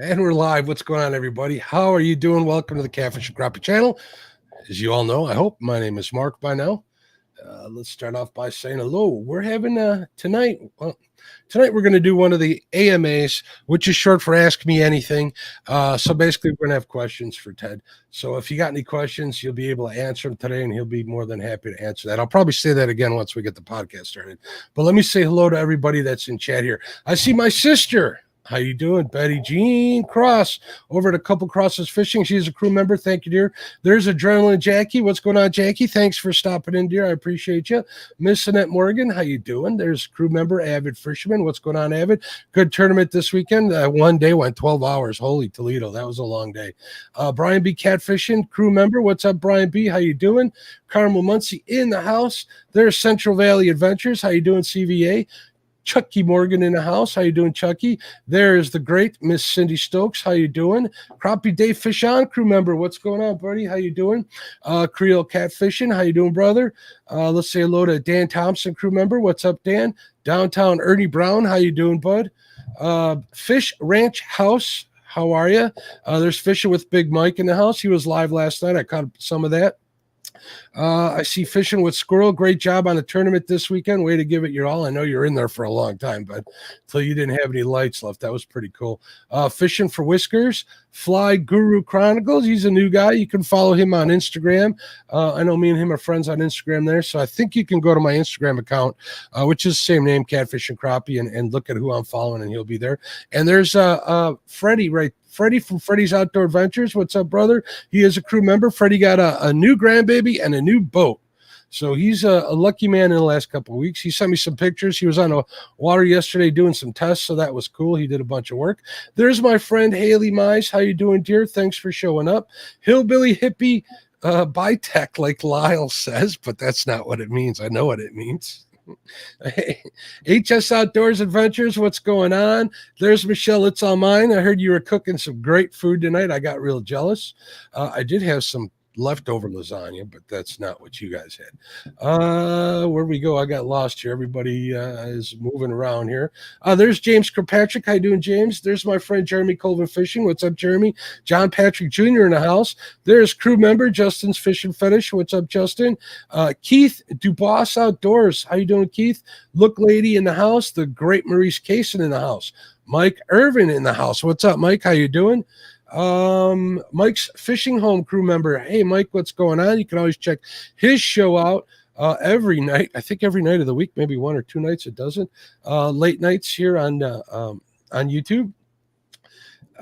And we're live. What's going on, everybody? How are you doing? Welcome to the Catfish and Crappie channel. As you all know, I hope my name is Mark by now. Let's start off by saying hello. We're having tonight. Well, tonight we're going to do one of the AMAs, which is short for Ask Me Anything. So basically, we're going to have questions for Ted. So if you got any questions, you'll be able to answer them today, and he'll be more than happy to answer that. I'll probably say that again once we get the podcast started. But let me say hello to everybody that's in chat here. I see my sister. How you doing, Betty Jean Cross over at A Couple Crosses Fishing? She's a crew member. Thank you, dear. There's Adrenaline Jackie. What's going on, Jackie? Thanks for stopping in, dear. I appreciate you. Miss Annette Morgan, how you doing? There's crew member Avid Fisherman. What's going on, Avid? Good tournament this weekend. One day went 12 hours. Holy Toledo, that was a long day. Brian B. Catfishing, crew member. What's up, Brian B? How you doing? Carmel Muncie in the house. There's Central Valley Adventures. How you doing, CVA? Chucky Morgan in the house. How you doing, Chucky? There's the great Miss Cindy Stokes. How you doing? Crappie Dave Fish On, crew member. What's going on, buddy? How you doing? Creole Catfishing. How you doing, brother? Let's say hello to Dan Thompson, crew member. What's up, Dan? Downtown Ernie Brown. How you doing, bud? Fish Ranch House. How are you? There's Fishing with Big Mike in the house. He was live last night. I caught some of that. I see Fishing with Squirrel. Great job on the tournament this weekend. Way to give it your all. I know you're in there for a long time, but until you didn't have any lights left, that was pretty cool. Fishing for Whiskers. Fly Guru Chronicles. He's a new guy. You can follow him on Instagram. I know me and him are friends on Instagram there, so I think you can go to my Instagram account, which is the same name, Catfish and Crappie, and look at who I'm following, and he'll be there. And there's Freddie Freddie from Freddie's Outdoor Adventures. What's up, brother? He is a crew member. Freddie got a new grandbaby and a new boat. So he's a lucky man in the last couple of weeks. He sent me some pictures. He was on the water yesterday doing some tests, so that was cool. He did a bunch of work. There's my friend Haley Mize. How you doing, dear? Thanks for showing up. Hillbilly Hippie Bitech, like Lyle says, but that's not what it means. I know what it means. HS Outdoors Adventures, what's going on? There's Michelle, it's all mine. I heard you were cooking some great food tonight. I got real jealous. I did have some leftover lasagna, but that's not what you guys had. Where we go? I got lost here. Everybody is moving around here. There's James Kirkpatrick. How you doing, James? There's my friend Jeremy Colvin Fishing. What's up, Jeremy? John Patrick Jr. in the house. There's crew member Justin's Fishing Fetish. What's up, Justin? Keith Dubois Outdoors. How you doing, Keith? Look Lady in the house. The great Maurice Kaysen in the house. Mike Irvin in the house. What's up, Mike? How you doing? Mike's Fishing Home crew member. Hey, Mike, what's going on? You can always check his show out every night. I think every night of the week, maybe one or two nights. It doesn't. Late nights here on YouTube.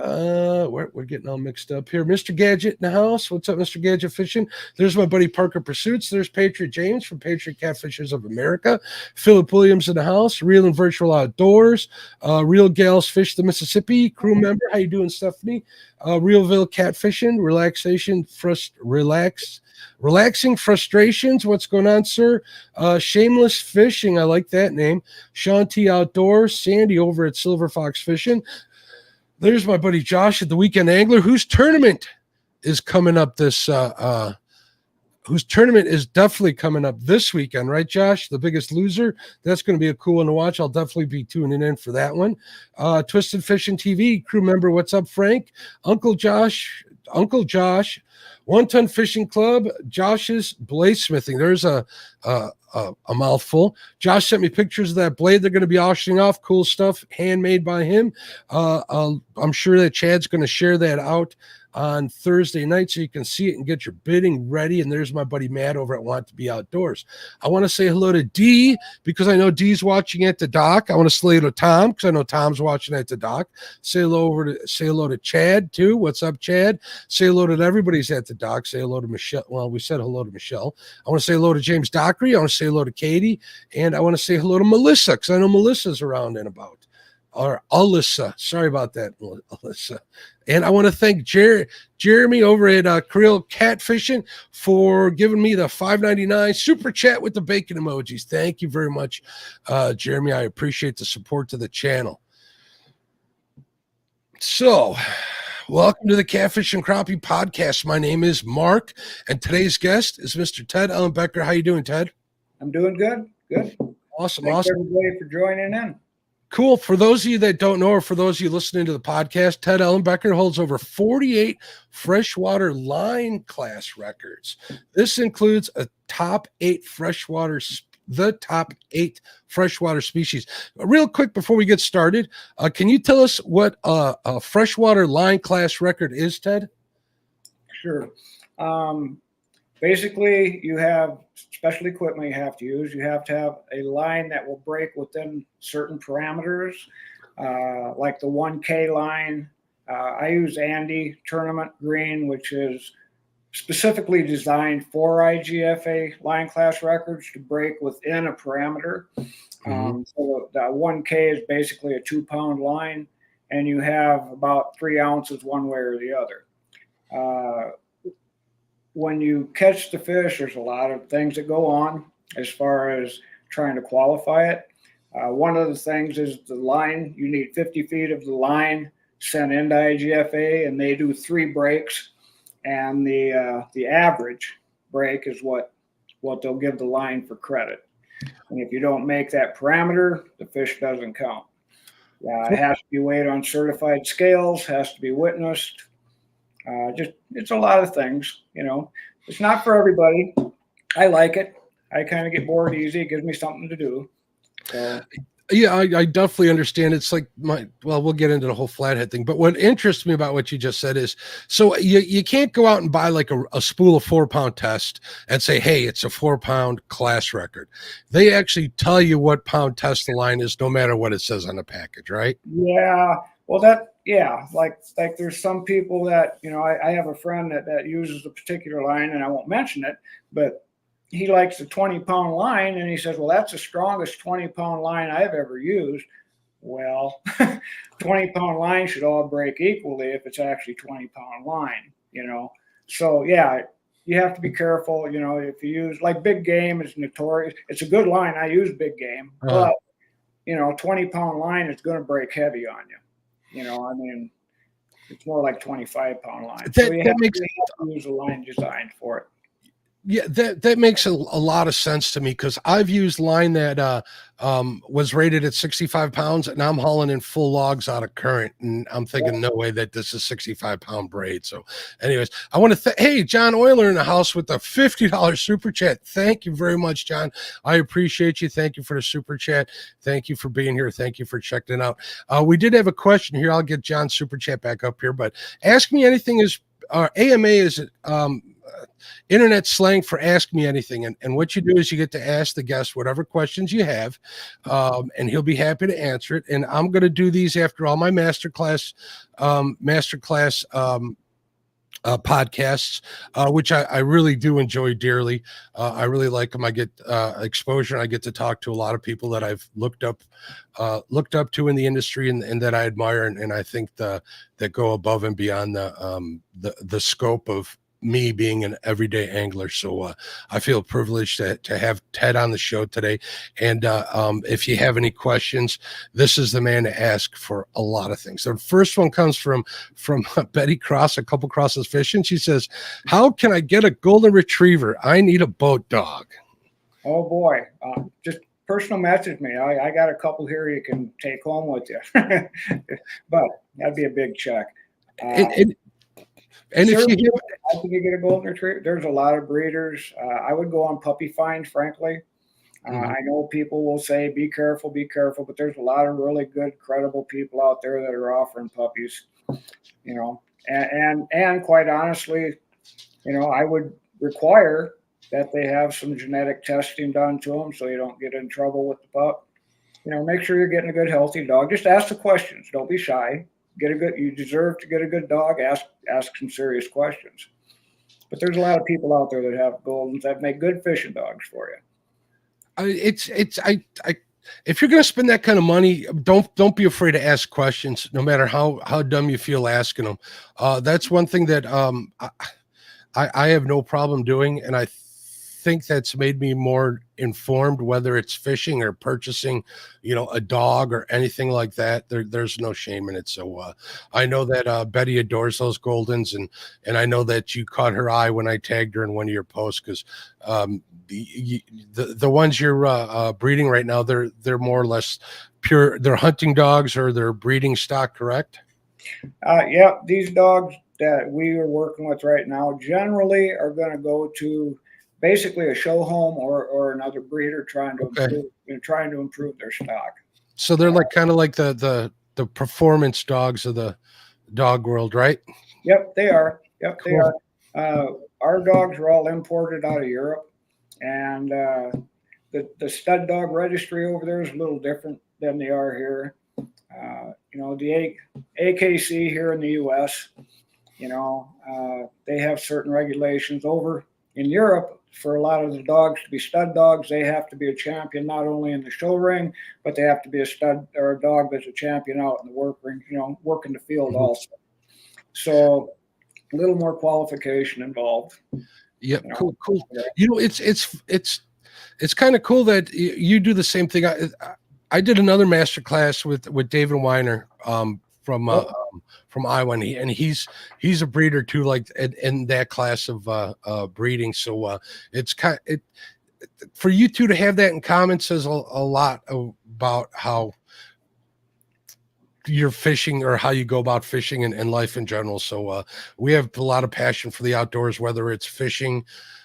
We're getting all mixed up here. Mr. Gadget in the house. What's up, Mr. Gadget Fishing? There's my buddy Parker Pursuits. There's Patriot James from Patriot Catfishers of America. Philip Williams in the house. Real and Virtual Outdoors. Real Gals Fish the Mississippi crew member. How you doing, Stephanie? Realville Catfishing. Relaxing Frustrations. What's going on, sir? Shameless Fishing. I like that name. Sean T Outdoors. Sandy over at Silver Fox Fishing. There's my buddy Josh at the Weekend Angler, whose tournament is coming up whose tournament is definitely coming up this weekend, right, Josh? The Biggest Loser. That's going to be a cool one to watch. I'll definitely be tuning in for that one. Twisted Fishing TV crew member, what's up, Frank? Uncle Josh, 1 Ton Fishing Club, Josh's Bladesmithing. There's a mouthful. Josh sent me pictures of that blade they're going to be auctioning off. Cool stuff, handmade by him. I'm sure that Chad's going to share that out on Thursday night so you can see it and get your bidding ready. And there's my buddy Matt over at Want to Be Outdoors. I want to say hello to Dee because I know Dee's watching at the dock. I want to say hello to Tom because I know Tom's watching at the dock. Say hello to Chad too. What's up, Chad? Say hello to everybody's at the dock. Say hello to Michelle. Well, we said hello to Michelle. I want to say hello to James Dockery. I want to say hello to Katie, and I want to say hello to Melissa because I know Melissa's around and about. Or Alyssa. Sorry about that, Alyssa. And I want to thank Jeremy over at Creole Catfishing for giving me the $5.99 super chat with the bacon emojis. Thank you very much, Jeremy. I appreciate the support to the channel. So, welcome to the Catfish and Crappie podcast. My name is Mark, and today's guest is Mr. Ted Ellenbecker. How you doing, Ted? I'm doing good. Good. Awesome. Thanks everybody for joining in. Cool. For those of you that don't know, or for those of you listening to the podcast, Ted Ellenbecker holds over 48 freshwater line class records. This includes the top 8 freshwater species. Real quick before we get started, can you tell us what a freshwater line class record is, Ted? Sure. Basically, you have special equipment you have to use. You have to have a line that will break within certain parameters, like the 1K line. I use Andy Tournament Green, which is specifically designed for IGFA line class records to break within a parameter. So the 1K is basically a 2-pound line, and you have about 3 ounces one way or the other. When you catch the fish, there's a lot of things that go on as far as trying to qualify it. One of the things is the line. You need 50 feet of the line sent into IGFA, and they do 3 breaks. And the average break is what they'll give the line for credit. And if you don't make that parameter, the fish doesn't count. It has to be weighed on certified scales, has to be witnessed. It's a lot of things, It's not for everybody. I like it. I kind of get bored easy. It gives me something to do. So. Yeah, I definitely understand. It's like we'll get into the whole flathead thing, but what interests me about what you just said is, so you can't go out and buy like a spool of 4-pound test and say, hey, it's a 4-pound class record. They actually tell you what pound test the line is, no matter what it says on the package, right? Yeah. Well, like there's some people that, I have a friend that uses a particular line, and I won't mention it, but he likes a 20-pound line, and he says, well, that's the strongest 20-pound line I've ever used. Well, 20-pound line should all break equally if it's actually 20-pound line, So, yeah, you have to be careful, if you use, like big game is notorious. It's a good line. I use big game, but, 20-pound line is going to break heavy on you. It's more like 25-pound line. So you have to use a line designed for it. Yeah, that makes a lot of sense to me, because I've used line that was rated at 65 pounds, and I'm hauling in full logs out of current, and I'm thinking, no way that this is 65-pound braid. So anyways, I want to hey, John Euler in the house with a $50 super chat. Thank you very much, John. I appreciate you. Thank you for the super chat. Thank you for being here. Thank you for checking it out. We did have a question here. I'll get John's super chat back up here, but Ask Me Anything is AMA is internet slang for ask me anything, and what you do is you get to ask the guest whatever questions you have, and he'll be happy to answer it. And I'm going to do these after all my masterclass podcasts, which I really do enjoy dearly. I really like them. I get exposure, and I get to talk to a lot of people that I've looked up to in the industry, and that I admire, and I think that go above and beyond the scope of me being an everyday angler. So I feel privileged to have Ted on the show today. And if you have any questions, this is the man to ask for a lot of things. So the first one comes from Betty Cross, a couple crosses fishing. She says, how can I get a golden retriever? I need a boat dog. Oh boy. Just personal message me. I got a couple here you can take home with you. But that'd be a big check. And if you get a golden retriever, there's a lot of breeders. I would go on puppy find, frankly. I know people will say, be careful, but there's a lot of really good, credible people out there that are offering puppies, and quite honestly, I would require that they have some genetic testing done to them so you don't get in trouble with the pup. Make sure you're getting a good, healthy dog. Just ask the questions. Don't be shy. You deserve to get a good dog. Ask some serious questions. But there's a lot of people out there that have goldens that make good fishing dogs for you. If you're going to spend that kind of money, don't be afraid to ask questions, no matter how dumb you feel asking them. That's one thing that I have no problem doing, and I think that's made me more informed, whether it's fishing or purchasing, a dog or anything like that. There's no shame in it. So I know that Betty adores those Goldens, and I know that you caught her eye when I tagged her in one of your posts, because the ones you're breeding right now, they're more or less they're hunting dogs or they're breeding stock, correct? Yeah, these dogs that we are working with right now generally are going to go to basically a show home or another breeder Okay. trying to improve their stock. So they're like kind of like the performance dogs of the dog world, right? Yep, they are. Yep, they Cool. are. Our dogs are all imported out of Europe, and the stud dog registry over there is a little different than they are here. The AKC here in the U.S. They have certain regulations over in Europe. For a lot of the dogs to be stud dogs, they have to be a champion not only in the show ring, but they have to be a stud or a dog that's a champion out in the work ring, work in the field also. So a little more qualification involved. Yep. Cool. It's kind of cool that you do the same thing. I did another master class with David Weiner from Iowa, and he's a breeder too, like in that class of breeding. So it's for you two to have that in common says a lot about how you're fishing or how you go about fishing and life in general. So we have a lot of passion for the outdoors, whether it's fishing,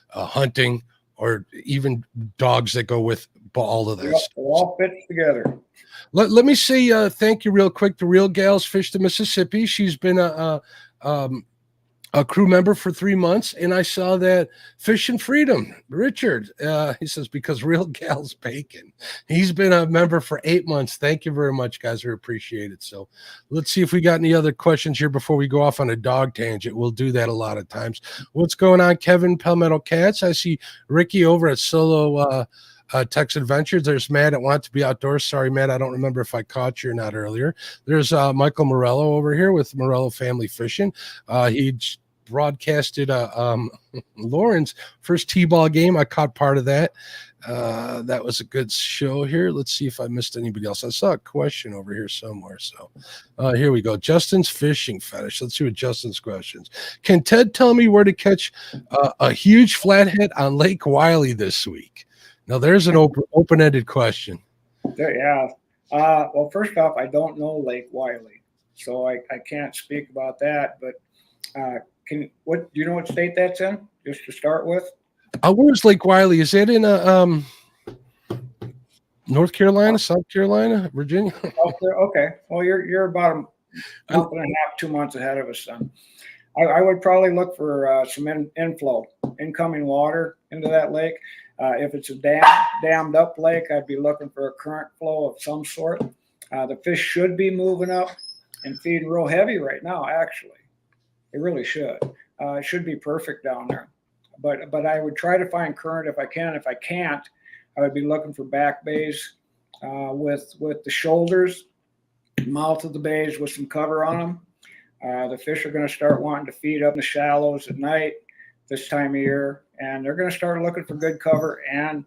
hunting, or even dogs that go with all of this. It all fits together. Let me say thank you real quick to Real Gals Fish to Mississippi. She's been a crew member for 3 months, and I saw that Fish and Freedom, Richard, he says, because Real Gals Bacon. He's been a member for 8 months. Thank you very much, guys. We appreciate it. So let's see if we got any other questions here before we go off on a dog tangent. We'll do that a lot of times. What's going on, Kevin Palmetto Cats? I see Ricky over at Solo Tex Adventures. There's Matt at Want to Be Outdoors. Sorry, Matt, I don't remember if I caught you or not earlier. There's Michael Morello over here with Morello Family Fishing. He broadcasted Lauren's first T-ball game. I caught part of that. That was a good show here. Let's see if I missed anybody else. I saw a question over here somewhere. So here we go. Justin's fishing fetish. Let's see what Justin's questions. Can Ted tell me where to catch a huge flathead on Lake Wiley this week? Now, there's an open-ended question. Yeah. Well, first off, I don't know Lake Wiley, so I can't speak about that. But do you know what state that's in? Just to start with. Where's Lake Wiley? Is it in North Carolina, South Carolina, Virginia? Okay. Well, you're about a month and a half, 2 months ahead of us then. I would probably look for some incoming water into that lake. If it's a dammed up lake, I'd be looking for a current flow of some sort. The fish should be moving up and feeding real heavy right now, actually. It really should. It should be perfect down there. But I would try to find current if I can. If I can't, I would be looking for back bays with the shoulders, mouth of the bays with some cover on them. The fish are going to start wanting to feed up in the shallows at night this time of year, and they're going to start looking for good cover.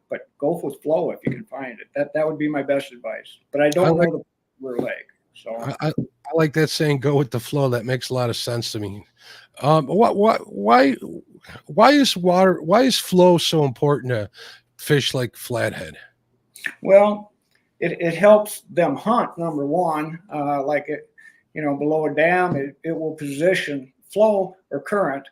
But go with flow if you can find it. That would be my best advice. But I don't know the lake, so I like that saying. Go with the flow. That makes a lot of sense to me. Why is flow so important to fish like flathead? Well, it helps them hunt. Number one, below a dam, it will position. Flow or current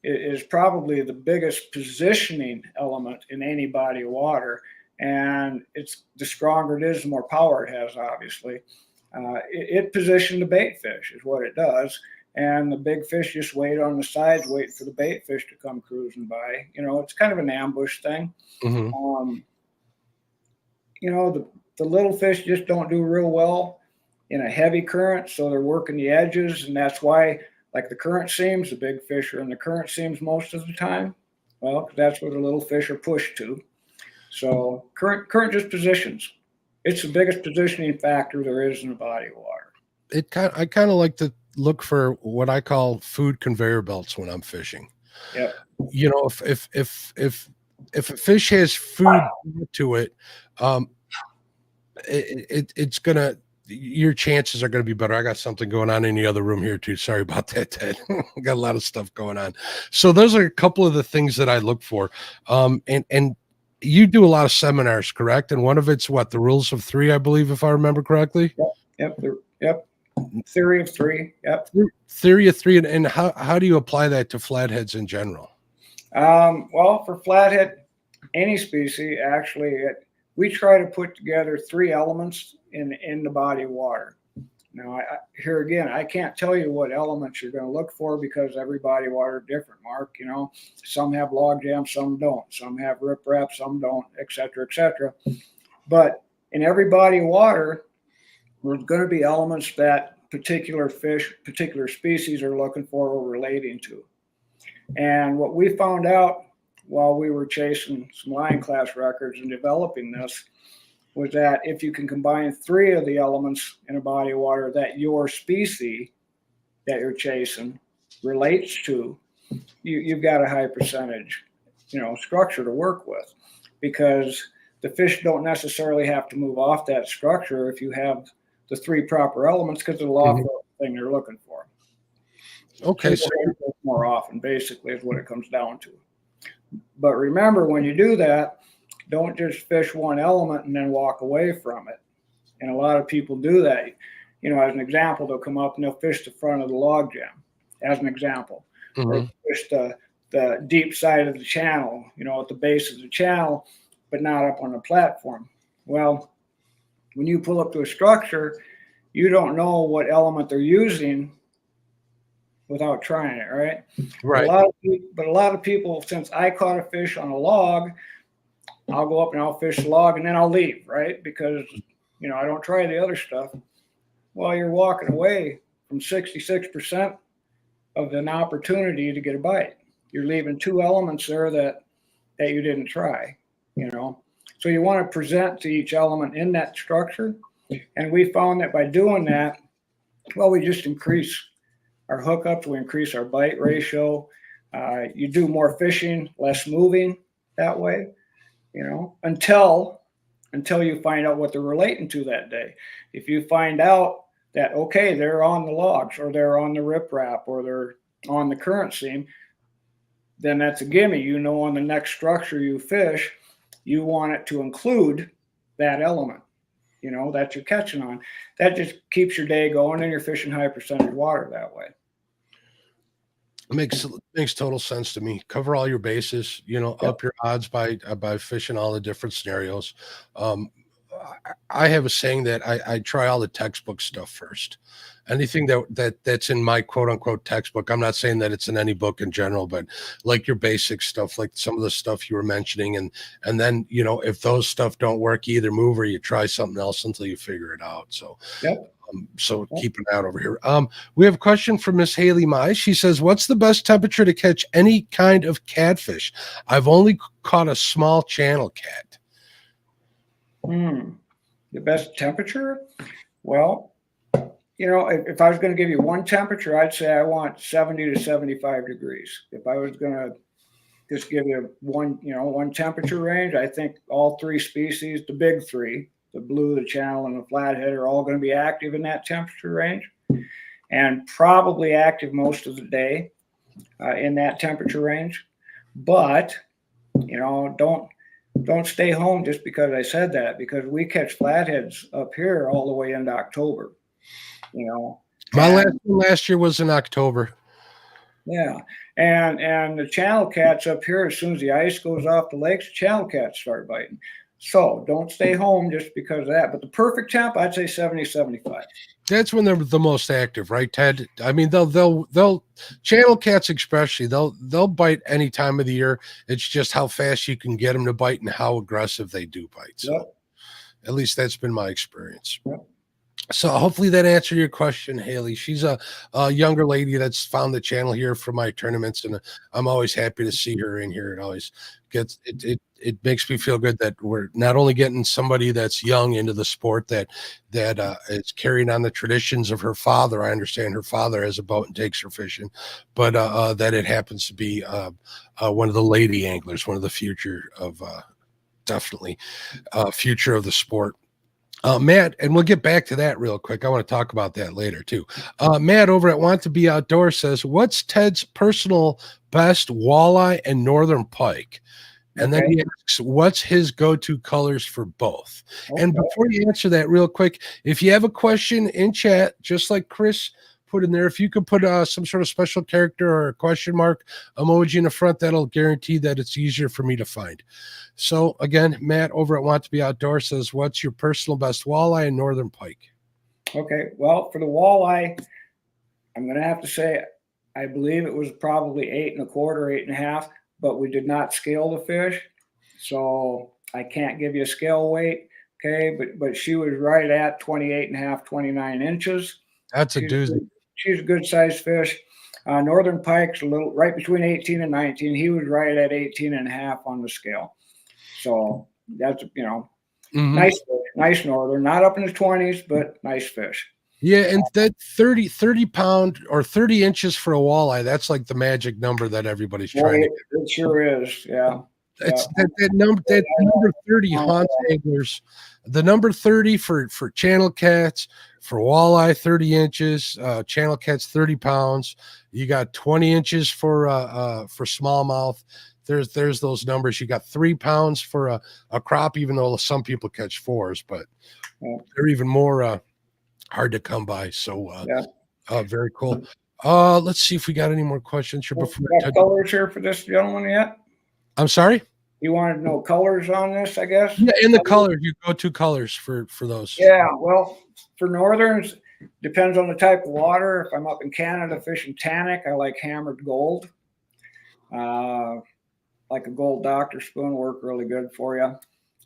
is probably the biggest positioning element in any body of water, and it's the stronger it is, the more power it has. Obviously, it positions the bait fish is what it does, and the big fish just wait on the sides, wait for the bait fish to come cruising by. It's kind of an ambush thing. Mm-hmm. The little fish just don't do real well in a heavy current, so they're working the edges, and that's why, like the current seams, the big fish are in the current seams most of the time. Well, that's where the little fish are pushed to. So current just positions. It's the biggest positioning factor there is in a body of water. I kind of like to look for what I call food conveyor belts when I'm fishing. Yeah. If a fish has food to it, it's gonna. Your chances are going to be better. I got something going on in the other room here too. Sorry about that, Ted. Got a lot of stuff going on. So those are a couple of the things that I look for. And you do a lot of seminars, correct? And one of it's what, the rules of three, I believe, if I remember correctly. Yep. Theory of three. Yep. Theory of three, and how do you apply that to flatheads in general? Well, for flathead, any species actually, we try to put together three elements in the body of water. Now, here again, I can't tell you what elements you're going to look for because every body of water is different, Mark. You know, some have log jam, some don't. Some have riprap, some don't, et cetera, et cetera. But in every body of water, there's going to be elements that particular fish, particular species are looking for or relating to. And what we found out while we were chasing some line class records and developing this was that if you can combine three of the elements in a body of water that your species that you're chasing relates to, you've got a high percentage, structure to work with, because the fish don't necessarily have to move off that structure if you have the three proper elements, because it'll offer the thing they're looking for. Okay, so more often, basically, is what it comes down to. But remember, when you do that, don't just fish one element and then walk away from it. And a lot of people do that. As an example, they'll come up and they'll fish the front of the log jam, as an example. Or fish the deep side of the channel, at the base of the channel, but not up on the platform. Well, when you pull up to a structure, you don't know what element they're using without trying it, right? Right. But a lot of people, since I caught a fish on a log, I'll go up and I'll fish the log and then I'll leave, right? Because, I don't try the other stuff. Well, you're walking away from 66% of an opportunity to get a bite. You're leaving two elements there that you didn't try, So you want to present to each element in that structure. And we found that by doing that, well, we just increase our hookups, we increase our bite ratio. You do more fishing, less moving that way, until you find out what they're relating to that day. If you find out that, okay, they're on the logs or they're on the riprap or they're on the current seam, then that's a gimme. On the next structure you fish, you want it to include that element, that you're catching on. That just keeps your day going and you're fishing high percentage water that way. Makes total sense to me. Cover all your bases, up your odds by fishing all the different scenarios. I have a saying that I try all the textbook stuff first. Anything that's in my quote unquote textbook. I'm not saying that it's in any book in general, but like your basic stuff, like some of the stuff you were mentioning, and then if those stuff don't work, you either move or you try something else until you figure it out. So keep an eye out over here. We have a question from Miss Haley Mai. She says, "What's the best temperature to catch any kind of catfish? I've only caught a small channel cat." The best temperature? Well, if I was going to give you one temperature, I'd say I want 70 to 75 degrees. If I was going to just give you one temperature range, I think all three species, the big three, the blue, the channel, and the flathead, are all going to be active in that temperature range, and probably active most of the day in that temperature range. But, don't stay home just because I said that, because we catch flatheads up here all the way into October. My last year was in October. Yeah. And the channel cats up here, as soon as the ice goes off the lakes, channel cats start biting. So don't stay home just because of that. But the perfect temp, I'd say 70, 75. That's when they're the most active, right, Ted? I mean, they'll channel cats especially, they'll bite any time of the year. It's just how fast you can get them to bite and how aggressive they do bite. So at least that's been my experience. Yep. So hopefully that answered your question, Haley. She's a younger lady that's found the channel here for my tournaments, and I'm always happy to see her in here. It always gets it makes me feel good that we're not only getting somebody that's young into the sport that is carrying on the traditions of her father. I understand her father has a boat and takes her fishing, but that it happens to be one of the lady anglers, one of the future of definitely future of the sport. Matt, and we'll get back to that real quick. I want to talk about that later too. Matt over at Want to Be Outdoors says, "What's Ted's personal best walleye and northern pike?" And then Okay. he asks, what's his go-to colors for both? And Okay. before you answer that real quick, if you have a question in chat, just like Chris put in there, if you could put some sort of special character or a question mark emoji in the front, that'll guarantee that it's easier for me to find. So again, Matt over at Want to Be Outdoor says, what's your personal best walleye and northern pike? Okay. Well, for the walleye, I'm going to have to say, I believe it was probably 8.25, 8.5, but we did not scale the fish. So I can't give you a scale weight. Okay. But she was right at 28.5, 29 inches. That's a She's doozy. she's a good sized fish. Northern pike's a little right between 18 and 19. He was right at 18.5 on the scale. So that's, nice fish, nice northern, not up in the 20s, but nice fish. Yeah, and that 30 pound or 30 inches for a walleye, that's like the magic number that everybody's trying to get. It sure is. Yeah. It's that number 30 haunts anglers. The number 30 for channel cats, for walleye 30 inches, channel cats 30 pounds. You got 20 inches for smallmouth. There's those numbers. You got 3 pounds for a crop, even though some people catch 4s, but they're even more hard to come by. So very cool. Let's see if we got any more questions here before we got colors here for this gentleman yet? I'm sorry? You wanted to know colors on this, I guess? Yeah, in the colors, you go to colors for those. Yeah, well, for northerns, depends on the type of water. If I'm up in Canada fishing tannic, I like hammered gold. Like a gold doctor spoon work really good for you.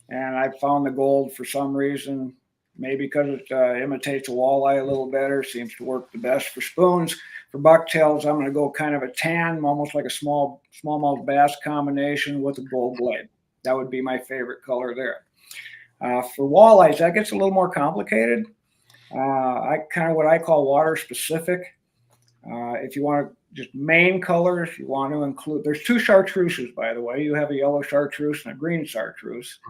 And I found the gold for some reason, maybe because it imitates a walleye a little better, seems to work the best for spoons. For bucktails, I'm going to go kind of a tan, almost like a smallmouth bass combination with a gold blade. That would be my favorite color there. For walleyes, that gets a little more complicated. I kind of what I call water specific. If you want to just main colors, you want to include, there's 2 chartreuses, by the way. You have a yellow chartreuse and a green chartreuse,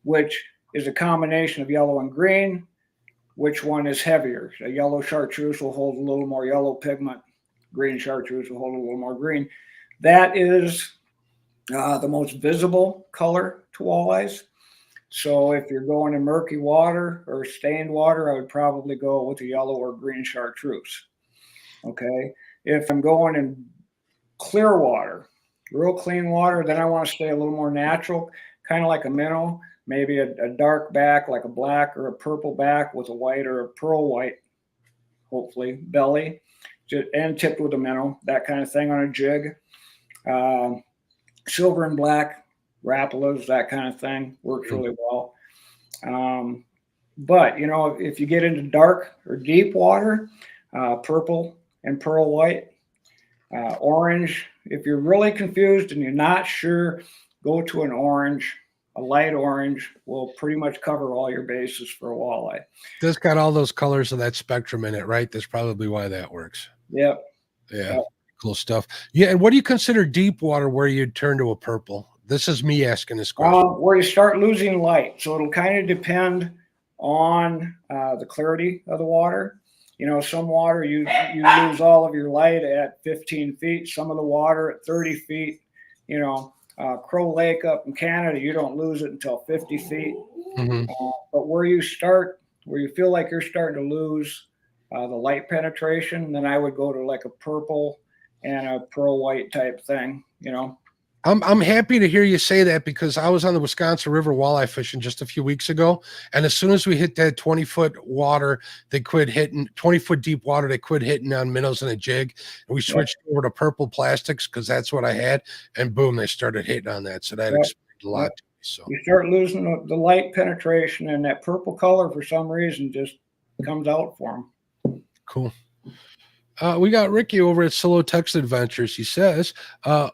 which is a combination of yellow and green. Which one is heavier? A yellow chartreuse will hold a little more yellow pigment. Green chartreuse will hold a little more green. That is the most visible color to walleyes. So if you're going in murky water or stained water, I would probably go with a yellow or green chartreuse. Okay. If I'm going in clear water, real clean water, then I want to stay a little more natural, kind of like a minnow. Maybe a dark back, like a black or a purple back with a white or a pearl white, hopefully, belly, and tipped with a minnow, that kind of thing on a jig. Silver and black, Rapalas, that kind of thing, works really well. But, if you get into dark or deep water, purple and pearl white, orange. If you're really confused and you're not sure, go to an orange. A light orange will pretty much cover all your bases for a walleye. That's got all those colors of that spectrum in it, right? That's probably why that works. Yep. Yeah. Yep. Cool stuff. Yeah. And what do you consider deep water where you'd turn to a purple? This is me asking this question. Where you start losing light. So it'll kind of depend on the clarity of the water. Some water you lose all of your light at 15 feet. Some of the water at 30 feet, Crow Lake up in Canada, you don't lose it until 50 feet. But where you feel like you're starting to lose the light penetration, then I would go to like a purple and a pearl white type thing, I'm happy to hear you say that because I was on the Wisconsin River walleye fishing just a few weeks ago. And as soon as we hit that 20-foot water, they quit hitting 20-foot deep water. They quit hitting on minnows and a jig. And we switched over to purple plastics because that's what I had. And boom, they started hitting on that. So that explained a lot to me. So you start losing the light penetration, and that purple color for some reason just comes out for them. Cool. We got Ricky over at Solo Text Adventures. He says,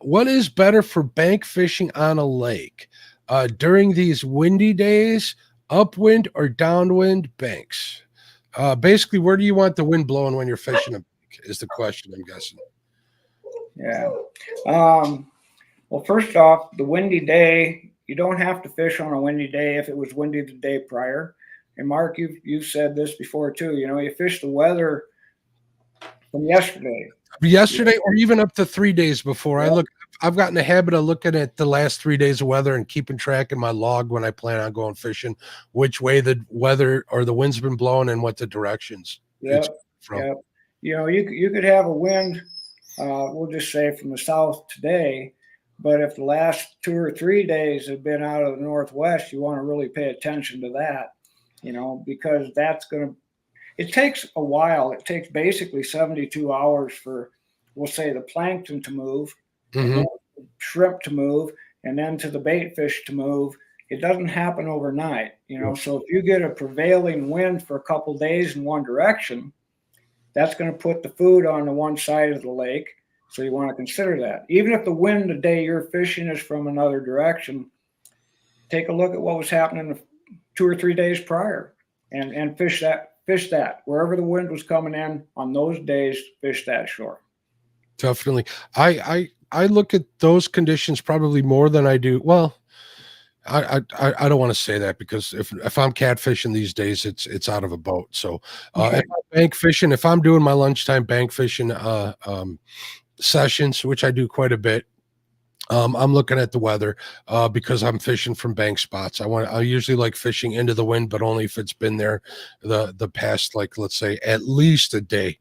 what is better for bank fishing on a lake during these windy days, upwind or downwind banks? Basically, where do you want the wind blowing when you're fishing a bank is the question, I'm guessing. Yeah. Well, first off, the windy day, you don't have to fish on a windy day if it was windy the day prior. And Mark, you've said this before too. You fish the weather from yesterday or even up to 3 days before. I've gotten the habit of looking at the last 3 days of weather and keeping track in my log when I plan on going fishing, which way the weather or the wind's been blowing and what the directions it's Yep, from. yep. You could have a wind, we'll just say from the south today, but if the last 2 or 3 days have been out of the northwest, you want to really pay attention to that, because that's going to. It takes a while. It takes basically 72 hours for, we'll say, the plankton to move, and Hmm. then shrimp to move, and then to the bait fish to move. It doesn't happen overnight. So if you get a prevailing wind for a couple days in one direction, that's going to put the food on the one side of the lake. So you want to consider that. Even if the wind the day you're fishing is from another direction, take a look at what was happening 2 or 3 days prior, and fish that wherever the wind was coming in on those days. Fish that shore. Definitely. I look at those conditions probably more than I do. Well, I don't want to say that because if I'm catfishing these days, it's out of a boat. So if I'm bank fishing, if I'm doing my lunchtime bank fishing sessions, which I do quite a bit, I'm looking at the weather because I'm fishing from bank spots. I usually like fishing into the wind, but only if it's been there the past, like, let's say at least a day.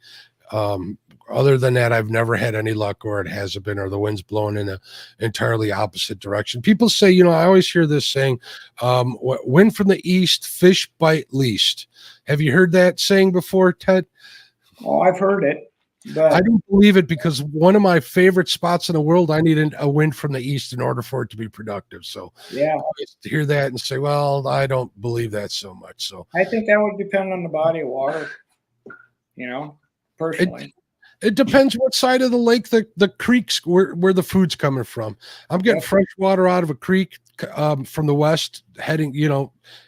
Um, Other than that, I've never had any luck, or it hasn't been, or the wind's blowing in a entirely opposite direction. People say, I always hear this saying, wind from the east, fish bite least. Have you heard that saying before, Ted? Oh, I've heard it, I but don't believe it because one of my favorite spots in the world, I need a wind from the east in order for it to be productive. So yeah, I always hear that and say, well, I don't believe that so much. So I think that would depend on the body of water. it Personally. it depends what side of the lake the creeks where the food's coming from. I'm getting Yep. fresh water out of a creek from the west, heading,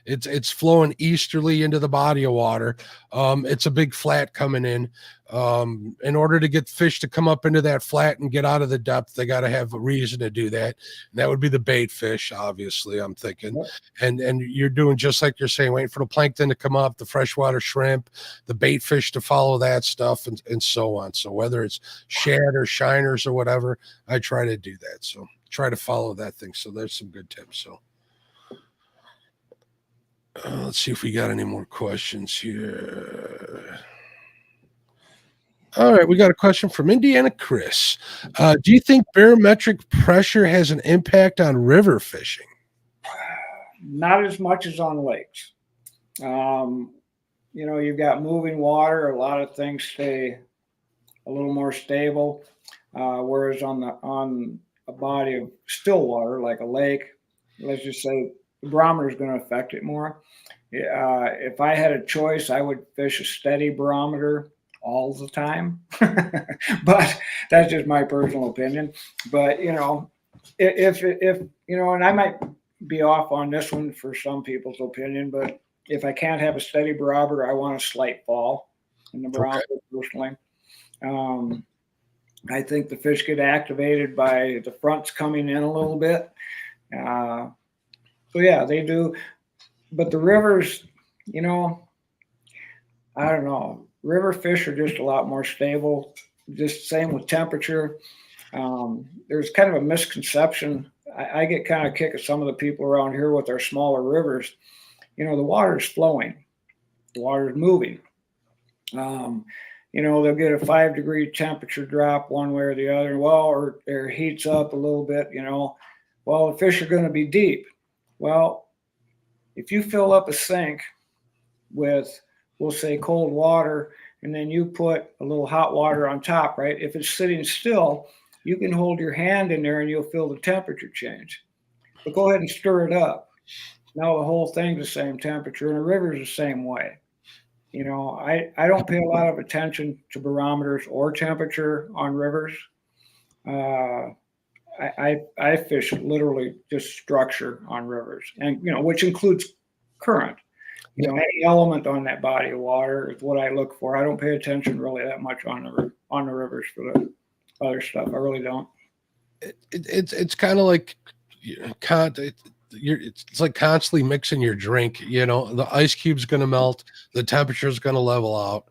it's flowing easterly into the body of water. It's a big flat coming in. In order to get fish to come up into that flat and get out of the depth, they got to have a reason to do that. And that would be the bait fish, obviously, I'm thinking. Yep. And you're doing just like you're saying, waiting for the plankton to come up, the freshwater shrimp, the bait fish to follow that stuff, and so on. So whether it's shad or shiners or whatever, I try to do that. So try to follow that thing. So there's some good tips. So let's see if we got any more questions here. All right, we got a question from Indiana Chris. Do you think barometric pressure has an impact on river fishing? Not as much as on lakes. You've got moving water. A lot of things stay a little more stable, whereas on a body of still water like a lake, let's just say the barometer is going to affect it more. If I had a choice, I would fish a steady barometer all the time, but that's just my personal opinion. But if and I might be off on this one for some people's opinion, but if I can't have a steady barometer, I want a slight fall in the barometer. Okay. Personally. I think the fish get activated by the fronts coming in a little bit. So yeah, they do. But the rivers, I don't know. River fish are just a lot more stable. Just same with temperature. There's kind of a misconception. I get kind of kick at some of the people around here with our smaller rivers. The water is flowing. The water is moving. They'll get a 5-degree temperature drop one way or the other. Well, or it heats up a little bit, well, the fish are going to be deep. Well, if you fill up a sink with, we'll say, cold water, and then you put a little hot water on top, right? If it's sitting still, you can hold your hand in there and you'll feel the temperature change. But go ahead and stir it up. Now the whole thing's the same temperature, and the river's the same way. I don't pay a lot of attention to barometers or temperature on rivers. I fish literally just structure on rivers, and which includes current. Any element on that body of water is what I look for. I don't pay attention really that much on the rivers for the other stuff. I really don't. It's kind of like it's like constantly mixing your drink. The ice cube's going to melt, the temperature's going to level out.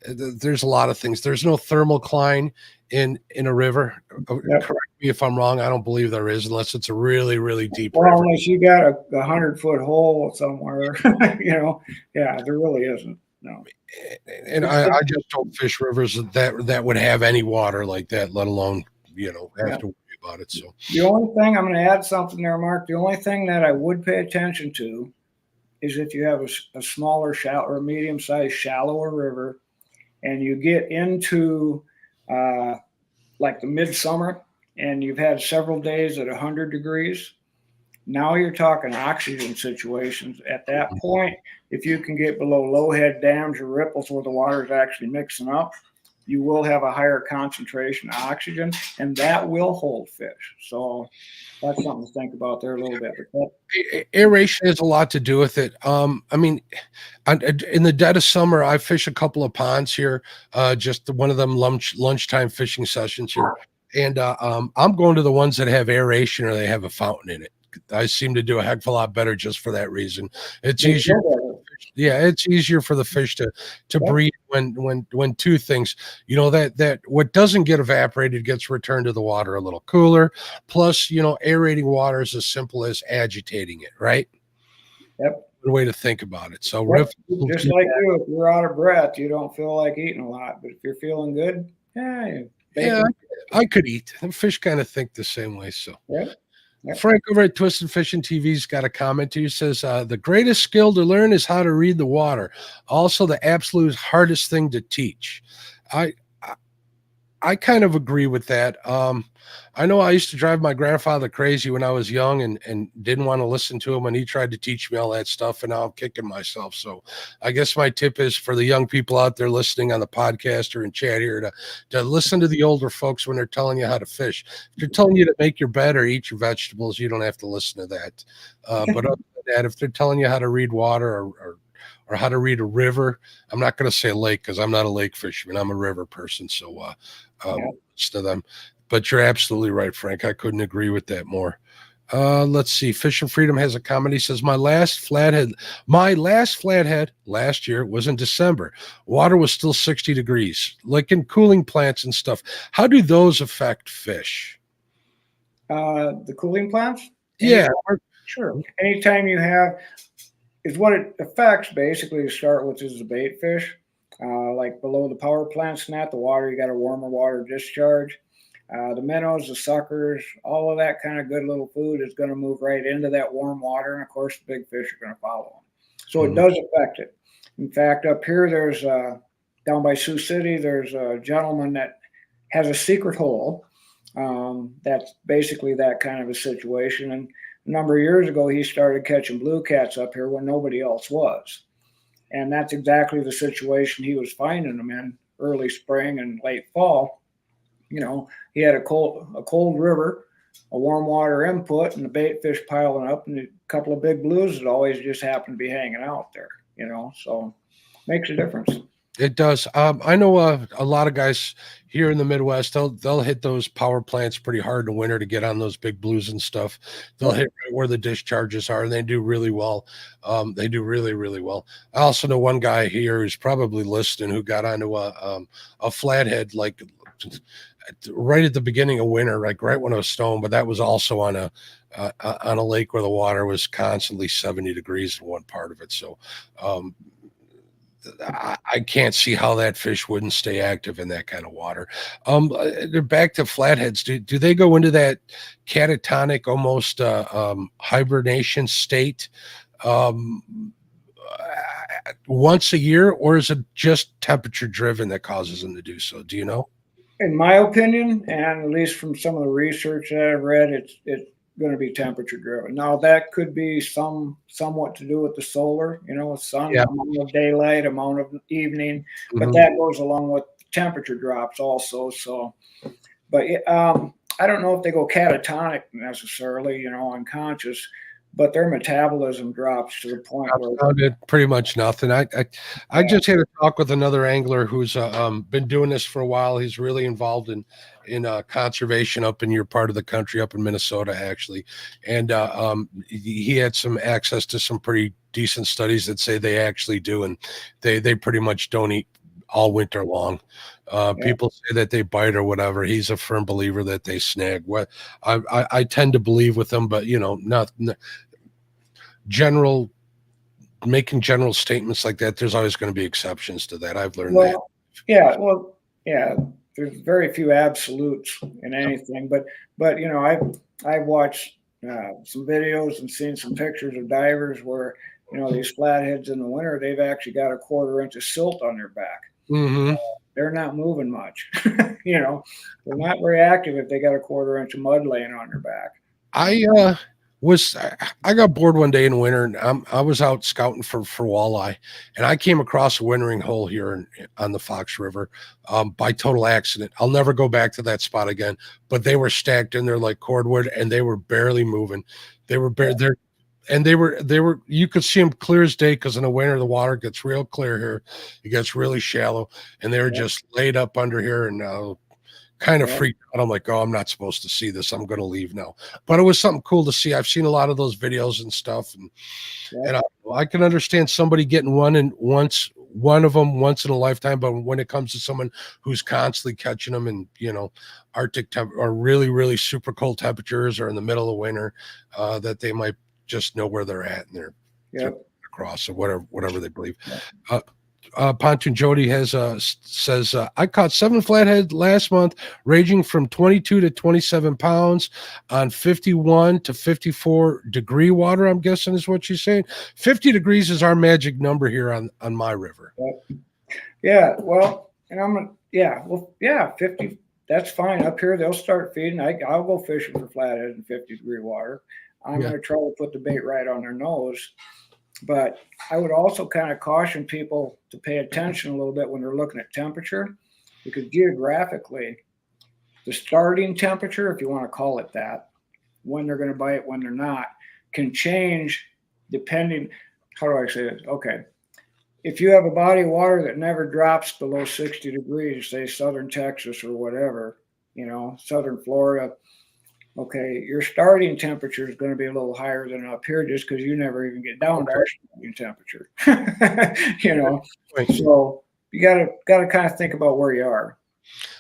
there's a lot of things. There's no thermocline in a river. Yep. Correct me if I'm wrong. I don't believe there is, unless it's a really, really deep Well, river. unless you got a 100-foot hole somewhere, yeah, there really isn't. No. And I just don't fish rivers that would have any water like that, let alone have to worry about it. So the only thing I'm going to add something there, Mark. The only thing that I would pay attention to is if you have a smaller, shallow or medium-sized, shallower river, and you get into like the midsummer, and you've had several days at 100 degrees. Now you're talking oxygen situations. At that point, if you can get below low head dams or ripples where the water is actually mixing up, you will have a higher concentration of oxygen, and that will hold fish. So that's something to think about there a little bit. aeration has a lot to do with it. I mean, in the dead of summer, I fish a couple of ponds here, just one of them lunchtime fishing sessions here. And I'm going to the ones that have aeration or they have a fountain in it. I seem to do a heck of a lot better just for that reason. It's easier. Yeah, it's easier for the fish to breathe when two things, that what doesn't get evaporated gets returned to the water a little cooler. Plus, aerating water is as simple as agitating it, right? Yep. Good way to think about it. So just like you, if you're out of breath, you don't feel like eating a lot. But if you're feeling good, yeah, I could eat. The fish kind of think the same way. So yeah. Frank over at Twisted Fishing TV's got a comment here. He says, the greatest skill to learn is how to read the water. Also, the absolute hardest thing to teach. I kind of agree with that. I know I used to drive my grandfather crazy when I was young and didn't want to listen to him when he tried to teach me all that stuff. And now I'm kicking myself. So I guess my tip is for the young people out there listening on the podcast or in chat here to listen to the older folks when they're telling you how to fish. If they're telling you to make your bed or eat your vegetables, you don't have to listen to that. But other than that, if they're telling you how to read water or how to read a river, I'm not going to say lake because I'm not a lake fisherman. I'm a river person. So to them. But you're absolutely right, Frank. I couldn't agree with that more. Let's see. Fishing Freedom has a comment. He says, my last flathead last year was in December. Water was still 60 degrees, like in cooling plants and stuff. How do those affect fish? The cooling plants? Yeah. Sure. Anytime you have, is what it affects basically to start with is the bait fish. Like below the power plant's net, the water, you got a warmer water discharge. The minnows, the suckers, all of that kind of good little food is going to move right into that warm water. And of course, the big fish are going to follow them. So it does affect it. In fact, up here, there's down by Sioux City, there's a gentleman that has a secret hole. That's basically that kind of a situation. And a number of years ago, he started catching blue cats up here when nobody else was. And that's exactly the situation he was finding them in early spring and late fall. He had a cold river, a warm water input, and the bait fish piling up, and a couple of big blues that always just happen to be hanging out there. So makes a difference. It does. I know a lot of guys here in the Midwest. They'll hit those power plants pretty hard in the winter to get on those big blues and stuff. They'll hit right where the discharges are, and they do really well. They do really, really well. I also know one guy here who's probably listening who got onto a flathead like right at the beginning of winter, like right when it was snowing, but that was also on a lake where the water was constantly 70 degrees in one part of it. So I can't see how that fish wouldn't stay active in that kind of water. Back to flatheads. Do they go into that catatonic, almost hibernation state once a year, or is it just temperature driven that causes them to do so? Do you know? In my opinion, and at least from some of the research that I've read, it's going to be temperature driven. Now that could be somewhat to do with the solar, with sun, amount of daylight, amount of evening, but that goes along with temperature drops also. So, but I don't know if they go catatonic necessarily, unconscious, but their metabolism drops to the point where pretty much nothing. I just had a talk with another angler who's been doing this for a while. He's really involved in conservation up in your part of the country, up in Minnesota, actually. And he had some access to some pretty decent studies that say they actually do, and they pretty much don't eat all winter long. People say that they bite or whatever. He's a firm believer that they snag. What I tend to believe with him, but not general making general statements like that. There's always going to be exceptions to that. I've learned that. Yeah. There's very few absolutes in anything, but I've watched some videos and seen some pictures of divers where these flatheads in the winter, they've actually got a 1/4 inch of silt on their back. Mm-hmm. They're not moving much. They're not very active if they got a 1/4 inch of mud laying on their back. I got bored one day in winter, and I was out scouting for walleye, and I came across a wintering hole here on the Fox River by total accident. I'll never go back to that spot again. But they were stacked in there like cordwood, and they were barely moving. They were there, and they were. You could see them clear as day because in the winter the water gets real clear here. It gets really shallow, and they were just laid up under here and. Kind of freaked out. I'm like, oh, I'm not supposed to see this. I'm going to leave now. But it was something cool to see. I've seen a lot of those videos and stuff, and I can understand somebody getting one of them once in a lifetime. But when it comes to someone who's constantly catching them in Arctic or really really super cold temperatures or in the middle of winter, that they might just know where they're at and they're across or whatever they believe. Pontoon Jody says I caught 7 flathead last month, ranging from 22 to 27 pounds on 51 to 54 degree water. I'm guessing is what she's saying. 50 degrees is our magic number here on my river. Yeah, well, and 50. That's fine. Up here, they'll start feeding. I'll go fishing for flathead in 50-degree water. I'm going to try to put the bait right on their nose. But I would also kind of caution people to pay attention a little bit when they're looking at temperature, because geographically, the starting temperature, if you want to call it that, when they're going to bite, when they're not, can change depending. How do I say it? Okay. If you have a body of water that never drops below 60 degrees, say southern Texas or whatever, southern Florida, okay, your starting temperature is going to be a little higher than up here just because you never even get down to our starting temperature. So you got to kind of think about where you are.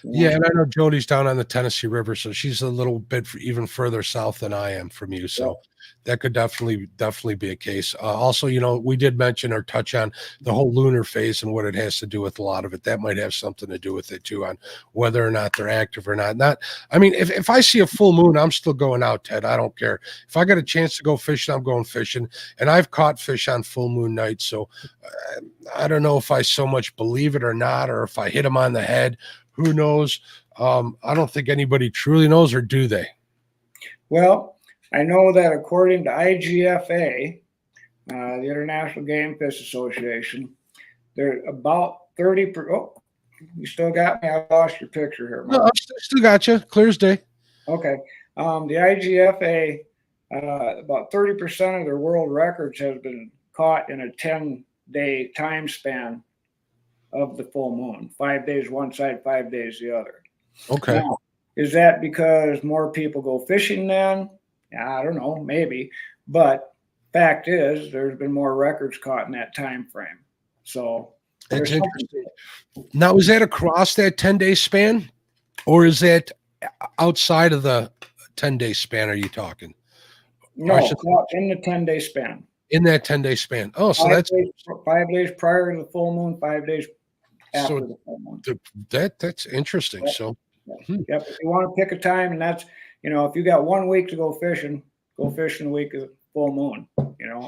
Yeah, and I know Jody's down on the Tennessee River, so she's a little bit even further south than I am from you. So that could definitely be a case. Also, we did mention or touch on the whole lunar phase and what it has to do with a lot of it. That might have something to do with it too, on whether or not they're active or not. I mean, if I see a full moon, I'm still going out, Ted. I don't care. If I get a chance to go fishing, I'm going fishing. And I've caught fish on full moon nights. So I don't know if I so much believe it or not, or if I hit them on the head. Who knows? I don't think anybody truly knows, or do they? Well, I know that according to IGFA, the International Game Fish Association, they're about 30 per. Oh, you still got me? I lost your picture here, Mark. No, I still got you. Clear as day. Okay. The IGFA, about 30% of their world records has been caught in a 10-day time span of the full moon. 5 days one side, 5 days the other. Okay. Now, is that because more people go fishing then? I don't know, maybe. But fact is, there's been more records caught in that time frame. So that's interesting. Now, is that across that 10-day span, or is that outside of the 10-day span? Are you talking? No, in the 10-day span. In that 10-day span. Oh, so that's 5 days prior to the full moon, 5 days after the full moon. That's interesting. Yep. So, If you want to pick a time, and that's if you got 1 week to go fishing the week of the full moon.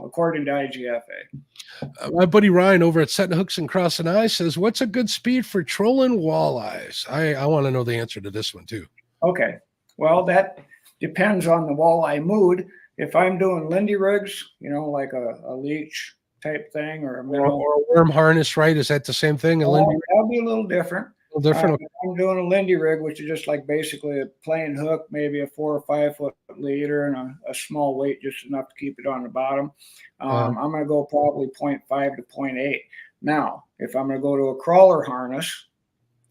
According to IGFA. My buddy Ryan over at Setting Hooks and Crossing Eyes says, "What's a good speed for trolling walleyes?" I want to know the answer to this one too. Okay, well that depends on the walleye mood. If I'm doing Lindy rigs, like a leech type thing or a worm harness, right? Is that the same thing? That'll be a little different. If I'm doing a Lindy rig, which is just like basically a plain hook, maybe a 4 or 5 foot leader and a small weight, just enough to keep it on the bottom. I'm going to go probably 0.5 to 0.8. Now, if I'm going to go to a crawler harness,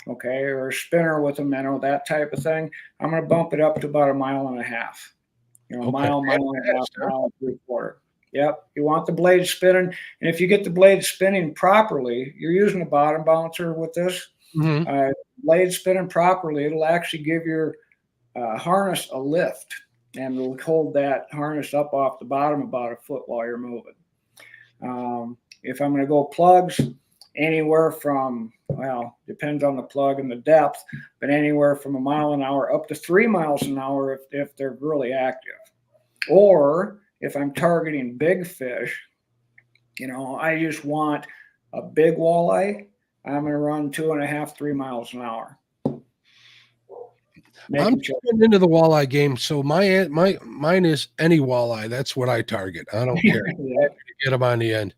okay, or a spinner with a minnow, that type of thing, I'm going to bump it up to about 1.5 miles. Mile and a half, mile and 3/4. Yep, you want the blade spinning, and if you get the blade spinning properly, you're using a bottom bouncer with this. Hmm. Blade spinning properly, it'll actually give your harness a lift, and it'll hold that harness up off the bottom about a foot while you're moving. If I'm going to go plugs, anywhere from, well, depends on the plug and the depth, but anywhere from 1 mile an hour up to 3 miles an hour if they're really active. Or if I'm targeting big fish, I just want a big walleye, I'm going to run 2.5, 3 miles an hour. I'm getting into the walleye game, so mine is any walleye. That's what I target. I don't care. Yeah. Get them on the end.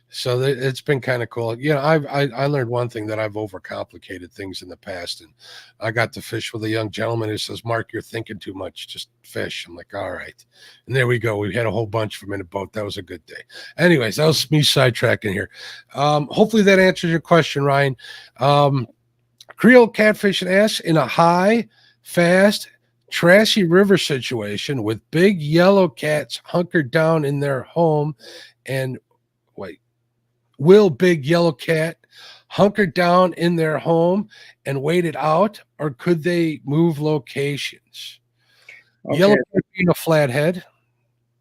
So it's been kind of cool. I learned one thing, that I've overcomplicated things in the past, and I got to fish with a young gentleman who says, "Mark, you're thinking too much. Just fish." I'm like, "All right." And there we go. We had a whole bunch of them in a boat. That was a good day. Anyways, that was me sidetracking here. Hopefully that answers your question, Ryan. Creole catfishing asks, in a high, fast, trashy river situation with big yellow cats hunkered down in their home, and wait. Will big yellow cat hunker down in their home and wait it out, or could they move locations? Okay. Yellow cat being a flathead.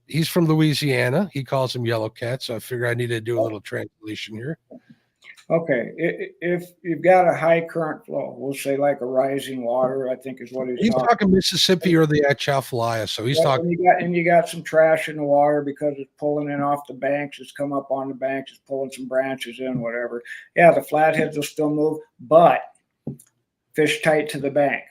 He's from Louisiana. He calls him yellow cat, so I figure I need to do a little translation here. Okay, if you've got a high current flow, we'll say like a rising water, I think is what He's talking Mississippi or the Atchafalaya, so he's talking. And you got some trash in the water because it's pulling in off the banks. It's come up on the banks. It's pulling some branches in, whatever. Yeah, the flatheads will still move, but fish tight to the bank.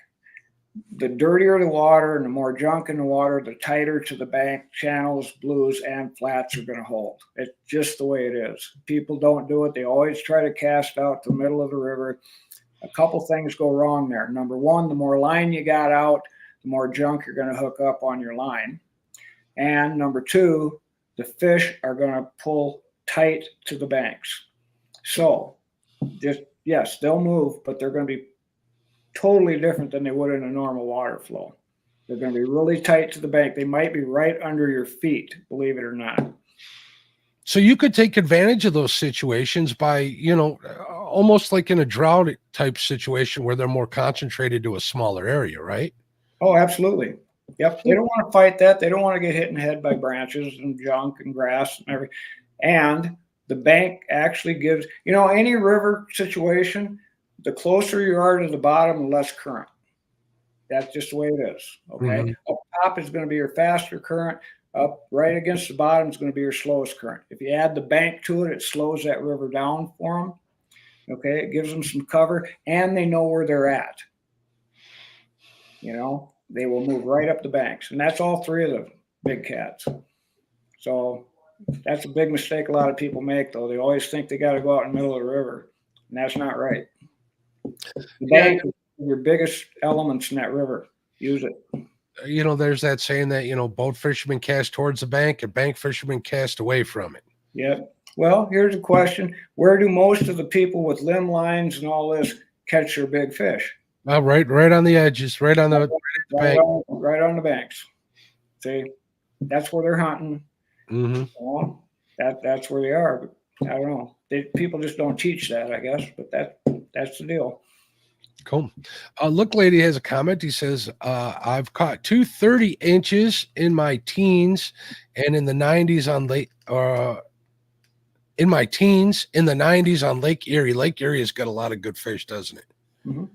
The dirtier the water and the more junk in the water, the tighter to the bank channels, blues, and flats are going to hold. It's just the way it is. People don't do it. They always try to cast out the middle of the river. A couple things go wrong there. Number one, the more line you got out, the more junk you're going to hook up on your line. And number two, the fish are going to pull tight to the banks. So, yes, they'll move, but they're going to be totally different than they would in a normal water flow. They're going to be really tight to the bank. They might be right under your feet, believe it or not. So you could take advantage of those situations by, almost like in a drought type situation where they're more concentrated to a smaller area, right? Oh, absolutely. Yep. They don't want to fight that. They don't want to get hit in the head by branches and junk and grass and everything. And the bank actually gives, any river situation, the closer you are to the bottom, the less current. That's just the way it is. Okay. Mm-hmm. Up top is going to be your faster current. Up right against the bottom is going to be your slowest current. If you add the bank to it, it slows that river down for them. Okay. It gives them some cover, and they know where they're at. They will move right up the banks. And that's all three of the big cats. So that's a big mistake a lot of people make, though. They always think they got to go out in the middle of the river. And that's not right. The bank is your biggest elements in that river. Use it. There's that saying that, boat fishermen cast towards the bank and bank fishermen cast away from it. Yep. Well, here's a question. Where do most of the people with limb lines and all this catch their big fish? Right on the edges, right on the bank. Right on the banks. See, that's where they're hunting. Mm-hmm. Well, that's where they are. But I don't know. People just don't teach that, I guess. But that's the deal. Cool. Look, lady has a comment. He says, I've caught 230 inches in my teens and in the 90s on Lake, in my teens in the 90s on Lake Erie. Lake Erie has got a lot of good fish, doesn't it? Mm-hmm.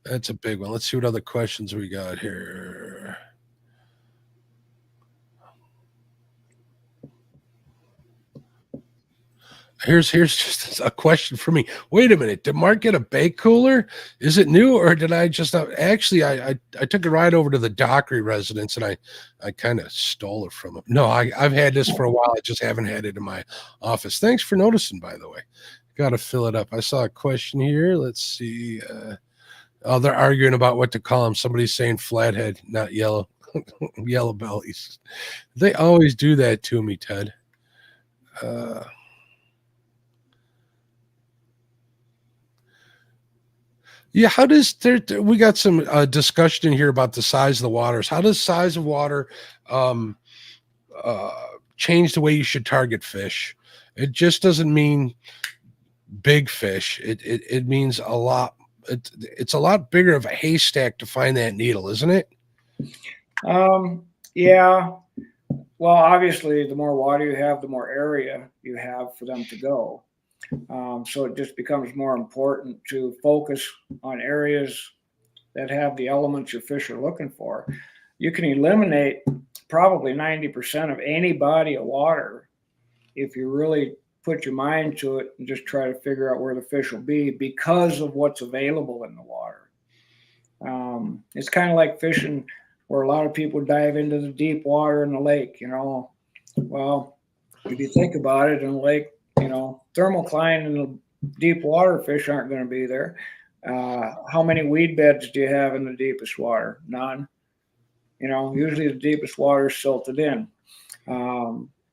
That's a big one. Let's see what other questions we got here. Here's just a question for me. Wait a minute. Did Mark get a bait cooler? Is it new, or did I just not? Actually, I took a ride over to the Dockery residence and I kind of stole it from him. No, I've had this for a while. I just haven't had it in my office. Thanks for noticing, by the way. Got to fill it up. I saw a question here. Let's see. They're arguing about what to call them. Somebody's saying flathead, not yellow. Yellow bellies. They always do that to me, Ted. Yeah, how does we got some discussion in here about the size of the waters. How does size of water change the way you should target fish. It just doesn't mean big fish. It means a lot. It's a lot bigger of a haystack to find that needle, isn't it? Yeah. Well, obviously, the more water you have, the more area you have for them to go. So it just becomes more important to focus on areas that have the elements your fish are looking for. You can eliminate probably 90% of any body of water if you really put your mind to it and just try to figure out where the fish will be because of what's available in the water. It's kind of like fishing where a lot of people dive into the deep water in the lake, Well, if you think about it in the lake, thermocline and the deep water fish aren't going to be there. How many weed beds do you have in the deepest water? None. Usually the deepest water is silted in.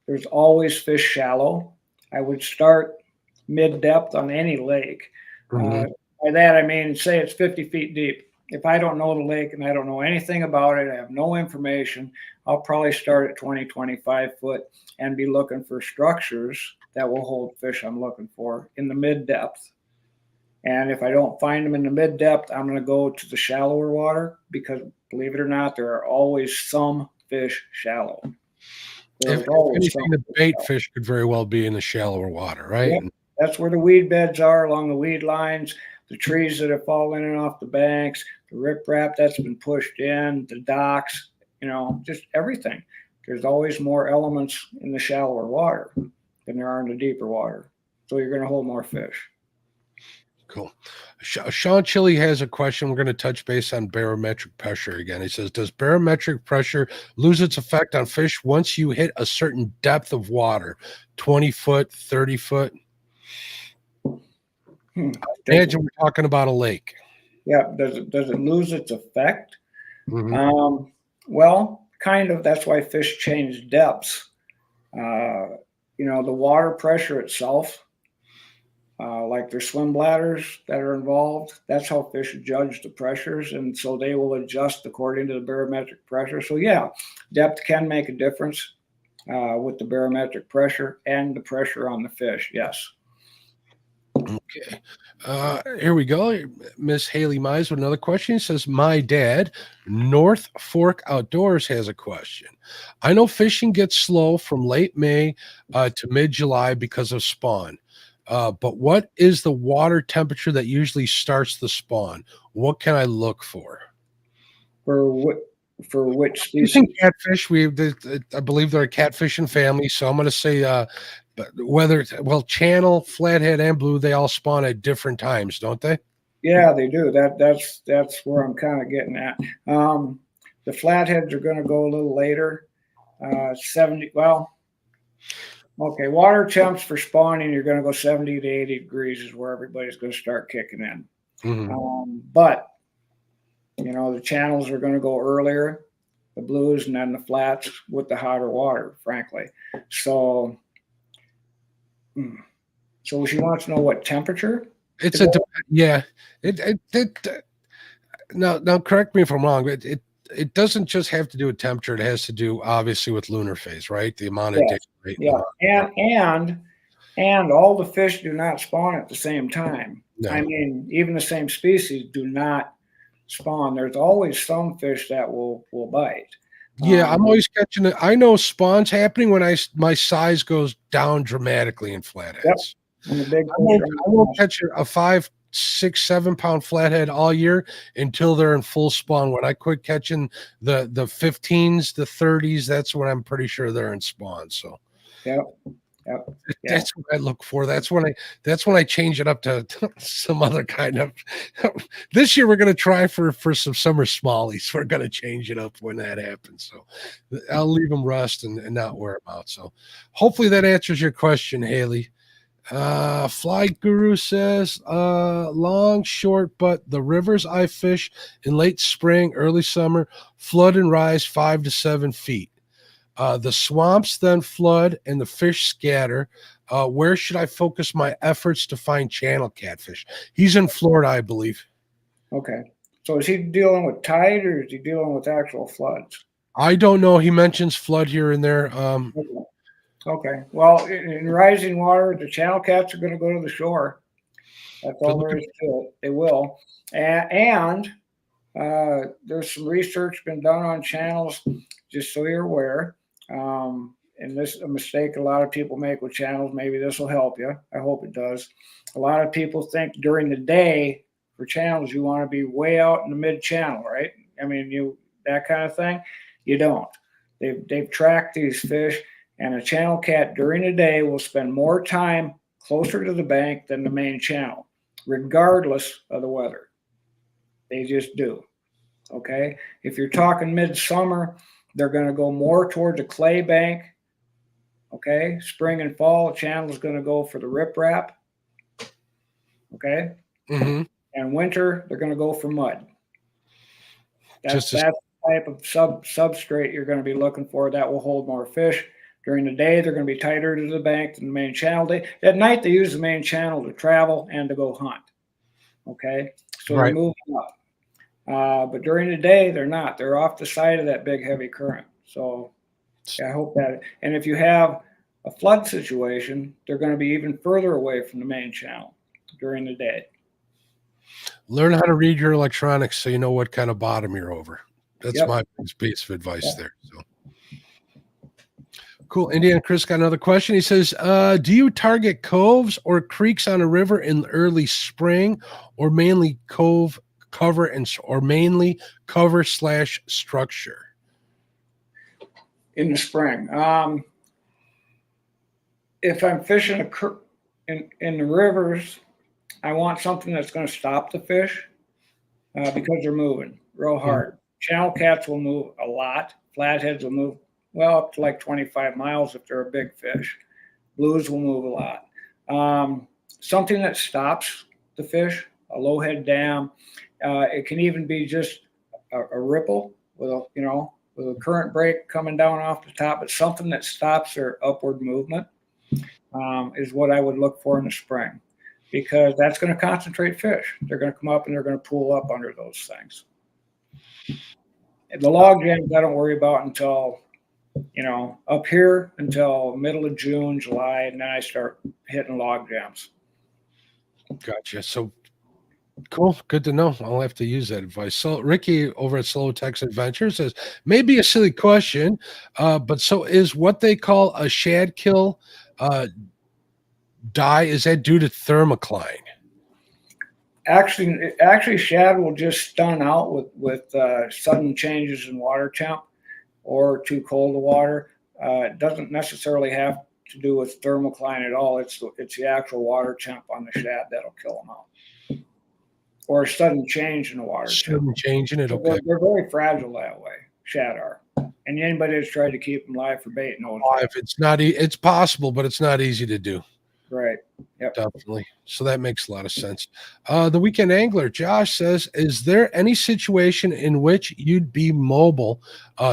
There's always fish shallow. I would start mid-depth on any lake. By that, I mean, say it's 50 feet deep. If I don't know the lake and I don't know anything about it, I have no information, I'll probably start at 20, 25 foot and be looking for structures that will hold fish I'm looking for in the mid-depth. And if I don't find them in the mid-depth, I'm going to go to the shallower water because, believe it or not, there are always some fish shallow. If anything, the bait fish could very well be in the shallower water, right? Yep. That's where the weed beds are, along the weed lines, the trees that have fallen in off the banks, the riprap that's been pushed in, the docks, just everything. There's always more elements in the shallower water than there are in the deeper water. So you're going to hold more fish. Cool. Sean Chili has a question. We're going to touch base on barometric pressure again. He says, does barometric pressure lose its effect on fish once you hit a certain depth of water, 20 foot, 30 foot? Imagine we're talking about a lake. Yeah. Does it lose its effect? Well, kind of. That's why fish change depths. The water pressure itself, like their swim bladders that are involved, that's how fish judge the pressures. And so they will adjust according to the barometric pressure. So yeah, depth can make a difference with the barometric pressure and the pressure on the fish. Yes. Okay. Here we go. Miss Haley Mize with another question. He says, my dad, North Fork Outdoors, has a question. I know fishing gets slow from late May to mid-July because of spawn. But what is the water temperature that usually starts the spawn? What can I look for? For which species? Using catfish, I believe they're a catfishing family. So I'm going to say, channel, flathead, and blue, they all spawn at different times, don't they? Yeah, they do. That's where I'm kind of getting at. The flatheads are going to go a little later. 70. Well. Okay, water temps for spawning, you're going to go 70 to 80 degrees is where everybody's going to start kicking in. But, the channels are going to go earlier, the blues, and then the flats with the hotter water, frankly. So she wants to know what temperature? It's yeah. Now, correct me if I'm wrong, but it doesn't just have to do with temperature. It has to do obviously with lunar phase, right? The amount of day. Yeah, and all the fish do not spawn at the same time. No. I mean, even the same species do not spawn. There's always some fish that will bite. Yeah, I'm always catching it. I know spawn's happening when my size goes down dramatically in flatheads. Yep. I won't catch a 5, 6, 7 pound flathead all year until they're in full spawn. When I quit catching the 15s, the 30s, that's when I'm pretty sure they're in spawn. So that's what I look for. That's when I change it up to some other kind of. This year we're going to try for some summer smallies. We're going to change it up when that happens. So I'll leave them rust and not wear them out. So hopefully that answers your question, Haley. Fly Guru says, long, short, but the rivers I fish in late spring, early summer, flood and rise 5 to 7 feet. The swamps then flood and the fish scatter. Where should I focus my efforts to find channel catfish? He's in Florida, I believe. Okay. So is he dealing with tide or is he dealing with actual floods? I don't know. He mentions flood here and there. Okay. Well, in rising water, the channel cats are going to go to the shore. That's all there is to it. They will. And there's some research been done on channels, just so you're aware. And this is a mistake a lot of people make with channels. Maybe this will help you. I hope it does. A lot of people think during the day for channels, you want to be way out in the mid channel, right? I mean, that kind of thing. You don't. They've tracked these fish, and a channel cat during the day will spend more time closer to the bank than the main channel, regardless of the weather. They just do. Okay. If you're talking midsummer, they're going to go more towards a clay bank. Okay. Spring and fall, the channel is going to go for the riprap. Okay. Mm-hmm. And winter, they're going to go for mud. That's Just the type of substrate you're going to be looking for that will hold more fish. During the day, they're going to be tighter to the bank than the main channel. At night, they use the main channel to travel and to go hunt. Okay. So right. they're moving up. But during the day, they're not. They're off the side of that big, heavy current. So I hope that. And if you have a flood situation, they're going to be even further away from the main channel during the day. Learn how to read your electronics so you know what kind of bottom you're over. That's Yep. my piece of advice there. So cool. Indiana Chris got another question. He says, do you target coves or creeks on a river in early spring, or mainly cove cover or mainly cover / structure? In the spring. If I'm fishing in the rivers, I want something that's going to stop the fish because they're moving real hard. Mm-hmm. Channel cats will move a lot. Flatheads will move up to like 25 miles if they're a big fish. Blues will move a lot. Something that stops the fish, a low head dam. It can even be just a ripple with a current break coming down off the top, but something that stops their upward movement is what I would look for in the spring, because that's going to concentrate fish. They're going to come up and they're going to pool up under those things. And the log jams I don't worry about until, up here until middle of June, July, and then I start hitting log jams. Gotcha. So cool. Good to know. I'll have to use that advice. So Ricky over at Slow Tex Adventure says, maybe a silly question, but so is what they call a shad kill die, is that due to thermocline? Actually, shad will just stun out with sudden changes in water temp or too cold of water. It doesn't necessarily have to do with thermocline at all. It's the actual water temp on the shad that'll kill them out, or a sudden change in the water temp. Sudden change in it. Okay. They're very fragile that way. Shad are, and anybody that's tried to keep them live for bait knows. If it's not, it's possible, but it's not easy to do. Right. Yep. Definitely. So that makes a lot of sense. The Weekend Angler, Josh says, is there any situation in which you'd be mobile,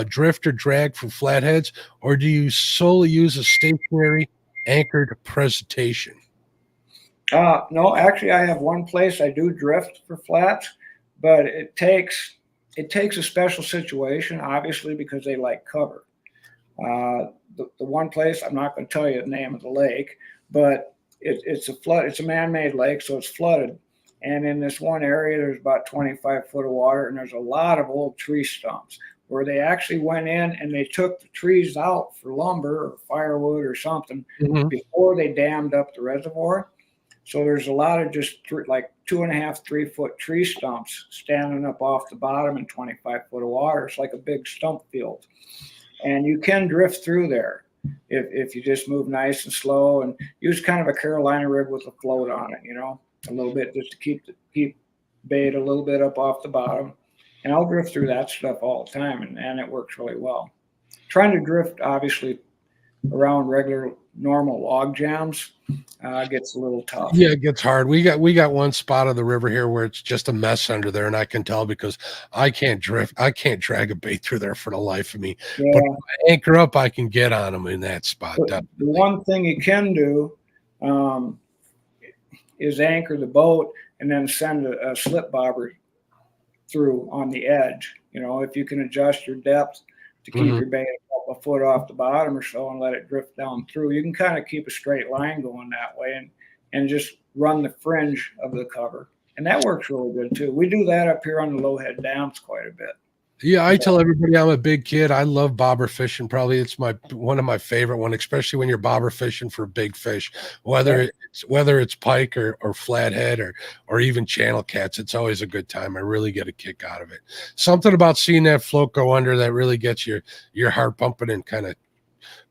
drift or drag for flatheads, or do you solely use a stationary anchored presentation? No, actually, I have one place I do drift for flats, but it takes a special situation, obviously, because they like cover. The one place, I'm not going to tell you the name of the lake, but it's a man-made lake, so it's flooded. And in this one area, there's about 25 foot of water, and there's a lot of old tree stumps where they actually went in and they took the trees out for lumber or firewood or something before they dammed up the reservoir. So there's a lot of just like 2.5, 3 foot tree stumps standing up off the bottom in 25 foot of water. It's like a big stump field. And you can drift through there if you just move nice and slow and use kind of a Carolina rig with a float on it, a little bit just to keep bait a little bit up off the bottom. And I'll drift through that stuff all the time, and it works really well. Trying to drift, obviously, around regular, normal log jams gets a little tough. Yeah, it gets hard. We got one spot of the river here where it's just a mess under there, and I can tell because I can't drift. I can't drag a bait through there for the life of me. Yeah. But if I anchor up, I can get on them in that spot. The one thing you can do is anchor the boat and then send a slip bobber through on the edge. If you can adjust your depth to keep your bait a foot off the bottom or so and let it drift down through. You can kind of keep a straight line going that way and just run the fringe of the cover. And that works really good too. We do that up here on the Lowhead Dams quite a bit. Yeah, I tell everybody I'm a big kid. I love bobber fishing. Probably it's one of my favorite one, especially when you're bobber fishing for big fish, whether it's pike or flathead or even channel cats. It's always a good time. I really get a kick out of it. Something about seeing that float go under that really gets your heart pumping and kind of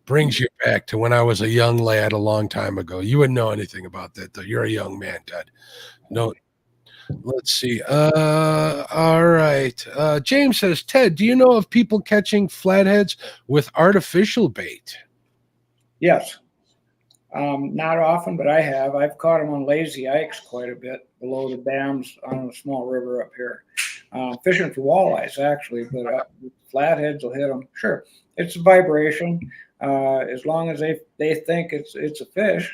brings you back to when I was a young lad a long time ago. You wouldn't know anything about that though. You're a young man, Ted. No. Let's see. All right. James says, Ted, do you know of people catching flatheads with artificial bait? Yes. Not often, but I have. I've caught them on lazy ikes quite a bit below the dams on a small river up here. Fishing for walleyes, actually, but flatheads will hit them. Sure. It's a vibration. As long as they think it's a fish,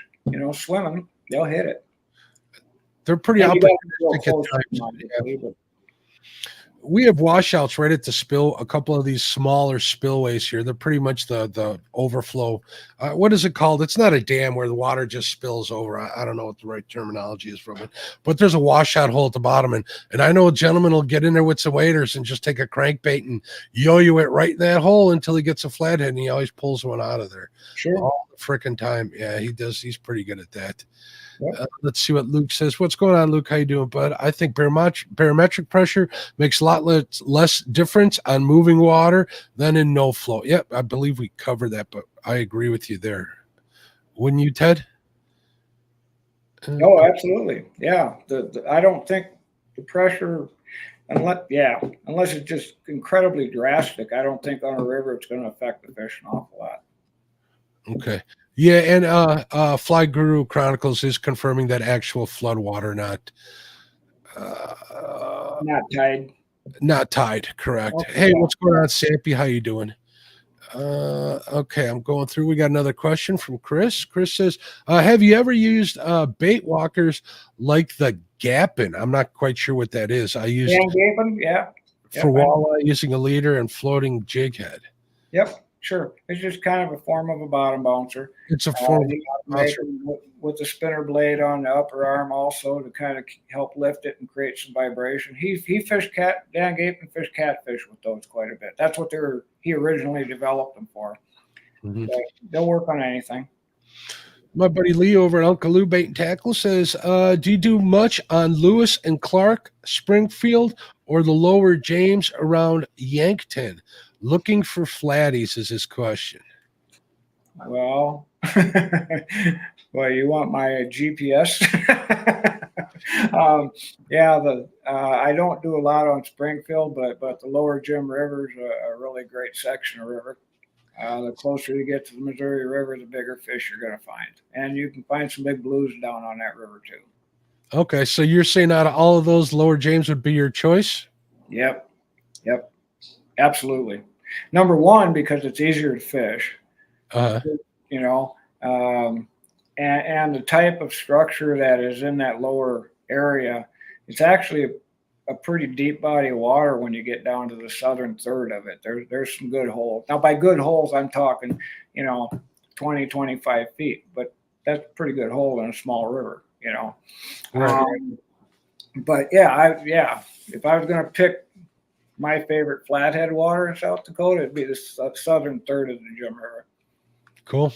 swimming, they'll hit it. They're pretty opportunistic at times. We have washouts right at the spill. A couple of these smaller spillways here. They're pretty much the overflow. What is it called? It's not a dam where the water just spills over. I don't know what the right terminology is from it, but there's a washout hole at the bottom. And I know a gentleman will get in there with some waders and just take a crankbait and yo-yo it right in that hole until he gets a flathead, and he always pulls one out of there. Sure. All the freaking time. Yeah, he does. He's pretty good at that. Yep. Let's see what Luke says. What's going on, Luke? How you doing, bud? I think barometric pressure makes a lot less difference on moving water than in no flow. Yep, I believe we covered that, but I agree with you there. Wouldn't you, Ted? Oh, absolutely. Yeah. I don't think the pressure, unless it's just incredibly drastic, I don't think on a river it's going to affect the fish an awful lot. Okay. Yeah, and Fly Guru Chronicles is confirming that actual flood water, not tide. Not tide, correct. Okay. Hey, what's going on, Sampy? How you doing? Okay, I'm going through. We got another question from Chris. Chris says, have you ever used bait walkers like the Gappin? I'm not quite sure what that is. I used Gappin, yeah. For walleye using a leader and floating jig head. Yep. Sure. It's just kind of a form of a bottom bouncer. It's a form of a bouncer. With the spinner blade on the upper arm also to kind of help lift it and create some vibration. He fished Dan Gapin fished catfish with those quite a bit. That's what he originally developed them for. Mm-hmm. They'll work on anything. My buddy Lee over at Uncle Lou Bait and Tackle says, do you do much on Lewis and Clark, Springfield, or the lower James around Yankton? Looking for flatties is his question. Well, you want my GPS? I don't do a lot on Springfield, but the lower Jim River is a really great section of river. The closer you get to the Missouri River, the bigger fish you're going to find. And you can find some big blues down on that river too. Okay, so you're saying out of all of those, lower James would be your choice? Yep. Absolutely. Number one, because it's easier to fish, and the type of structure that is in that lower area, it's actually a pretty deep body of water when you get down to the southern third of it. There's some good holes. Now, by good holes, I'm talking, 20, 25 feet, but that's a pretty good hole in a small river, Right. But if I was going to pick my favorite flathead water in South Dakota, it'd be the southern third of the Jim River. Cool.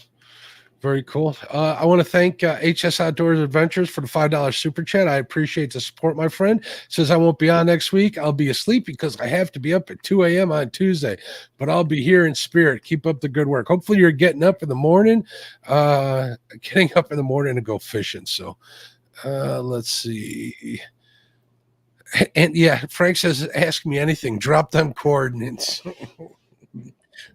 Very cool. I want to thank HS Outdoors Adventures for the $5 super chat. I appreciate the support, my friend. Says I won't be on next week. I'll be asleep because I have to be up at 2 a.m. on Tuesday, but I'll be here in spirit. Keep up the good work. Hopefully you're getting up in the morning, to go fishing. So let's see. And yeah, Frank says, ask me anything. Drop them coordinates.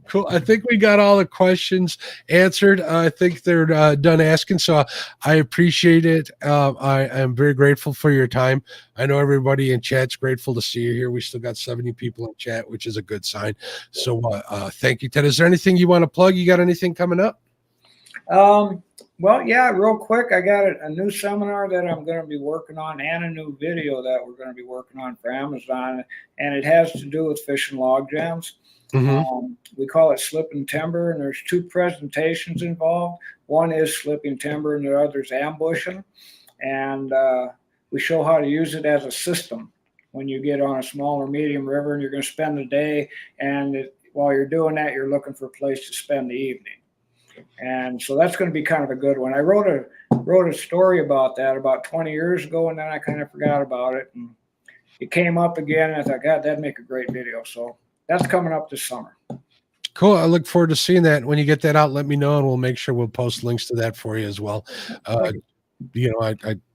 Cool. I think we got all the questions answered. I think they're done asking. So I appreciate it. I am very grateful for your time. I know everybody in chat's grateful to see you here. We still got 70 people in chat, which is a good sign. So thank you, Ted. Is there anything you want to plug? You got anything coming up? Well, yeah, real quick, I got a new seminar that I'm going to be working on and a new video that we're going to be working on for Amazon, and it has to do with fishing log jams. We call it slipping timber, and there's 2 presentations involved. One is slipping timber, and the other is ambushing. And we show how to use it as a system when you get on a small or medium river and you're going to spend the day. And while you're doing that, you're looking for a place to spend the evening. And so that's going to be kind of a good one. I wrote a story about that about 20 years ago, and then I kind of forgot about it. And it came up again, and I thought, God, that'd make a great video. So that's coming up this summer. Cool. I look forward to seeing that. When you get that out, let me know, and we'll make sure we'll post links to that for you as well.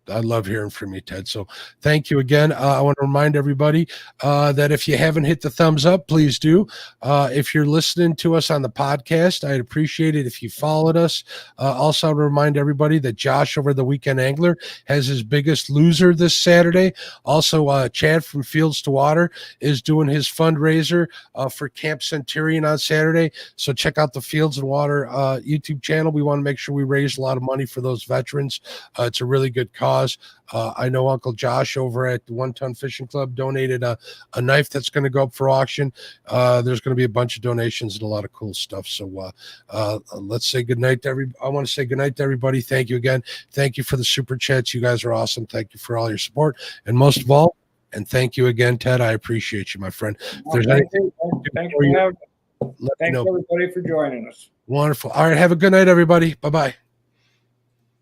I love hearing from you, Ted. So thank you again. I want to remind everybody that if you haven't hit the thumbs up, please do. If you're listening to us on the podcast, I'd appreciate it if you followed us. Also, I want to remind everybody that Josh over the Weekend Angler has his biggest loser this Saturday. Also, Chad from Fields to Water is doing his fundraiser for Camp Centurion on Saturday. So check out the Fields and Water YouTube channel. We want to make sure we raise a lot of money for those veterans. It's a really good cause. I know Uncle Josh over at the 1 Ton Fishing Club donated a knife that's going to go up for auction. There's going to be a bunch of donations and a lot of cool stuff. So let's say goodnight to I want to say goodnight to everybody. Thank you again. Thank you for the super chats. You guys are awesome. Thank you for all your support. And most of all, and thank you again, Ted. I appreciate you, my friend. If there's anything, thanks everybody for joining us. Wonderful. All right. Have a good night, everybody. Bye-bye.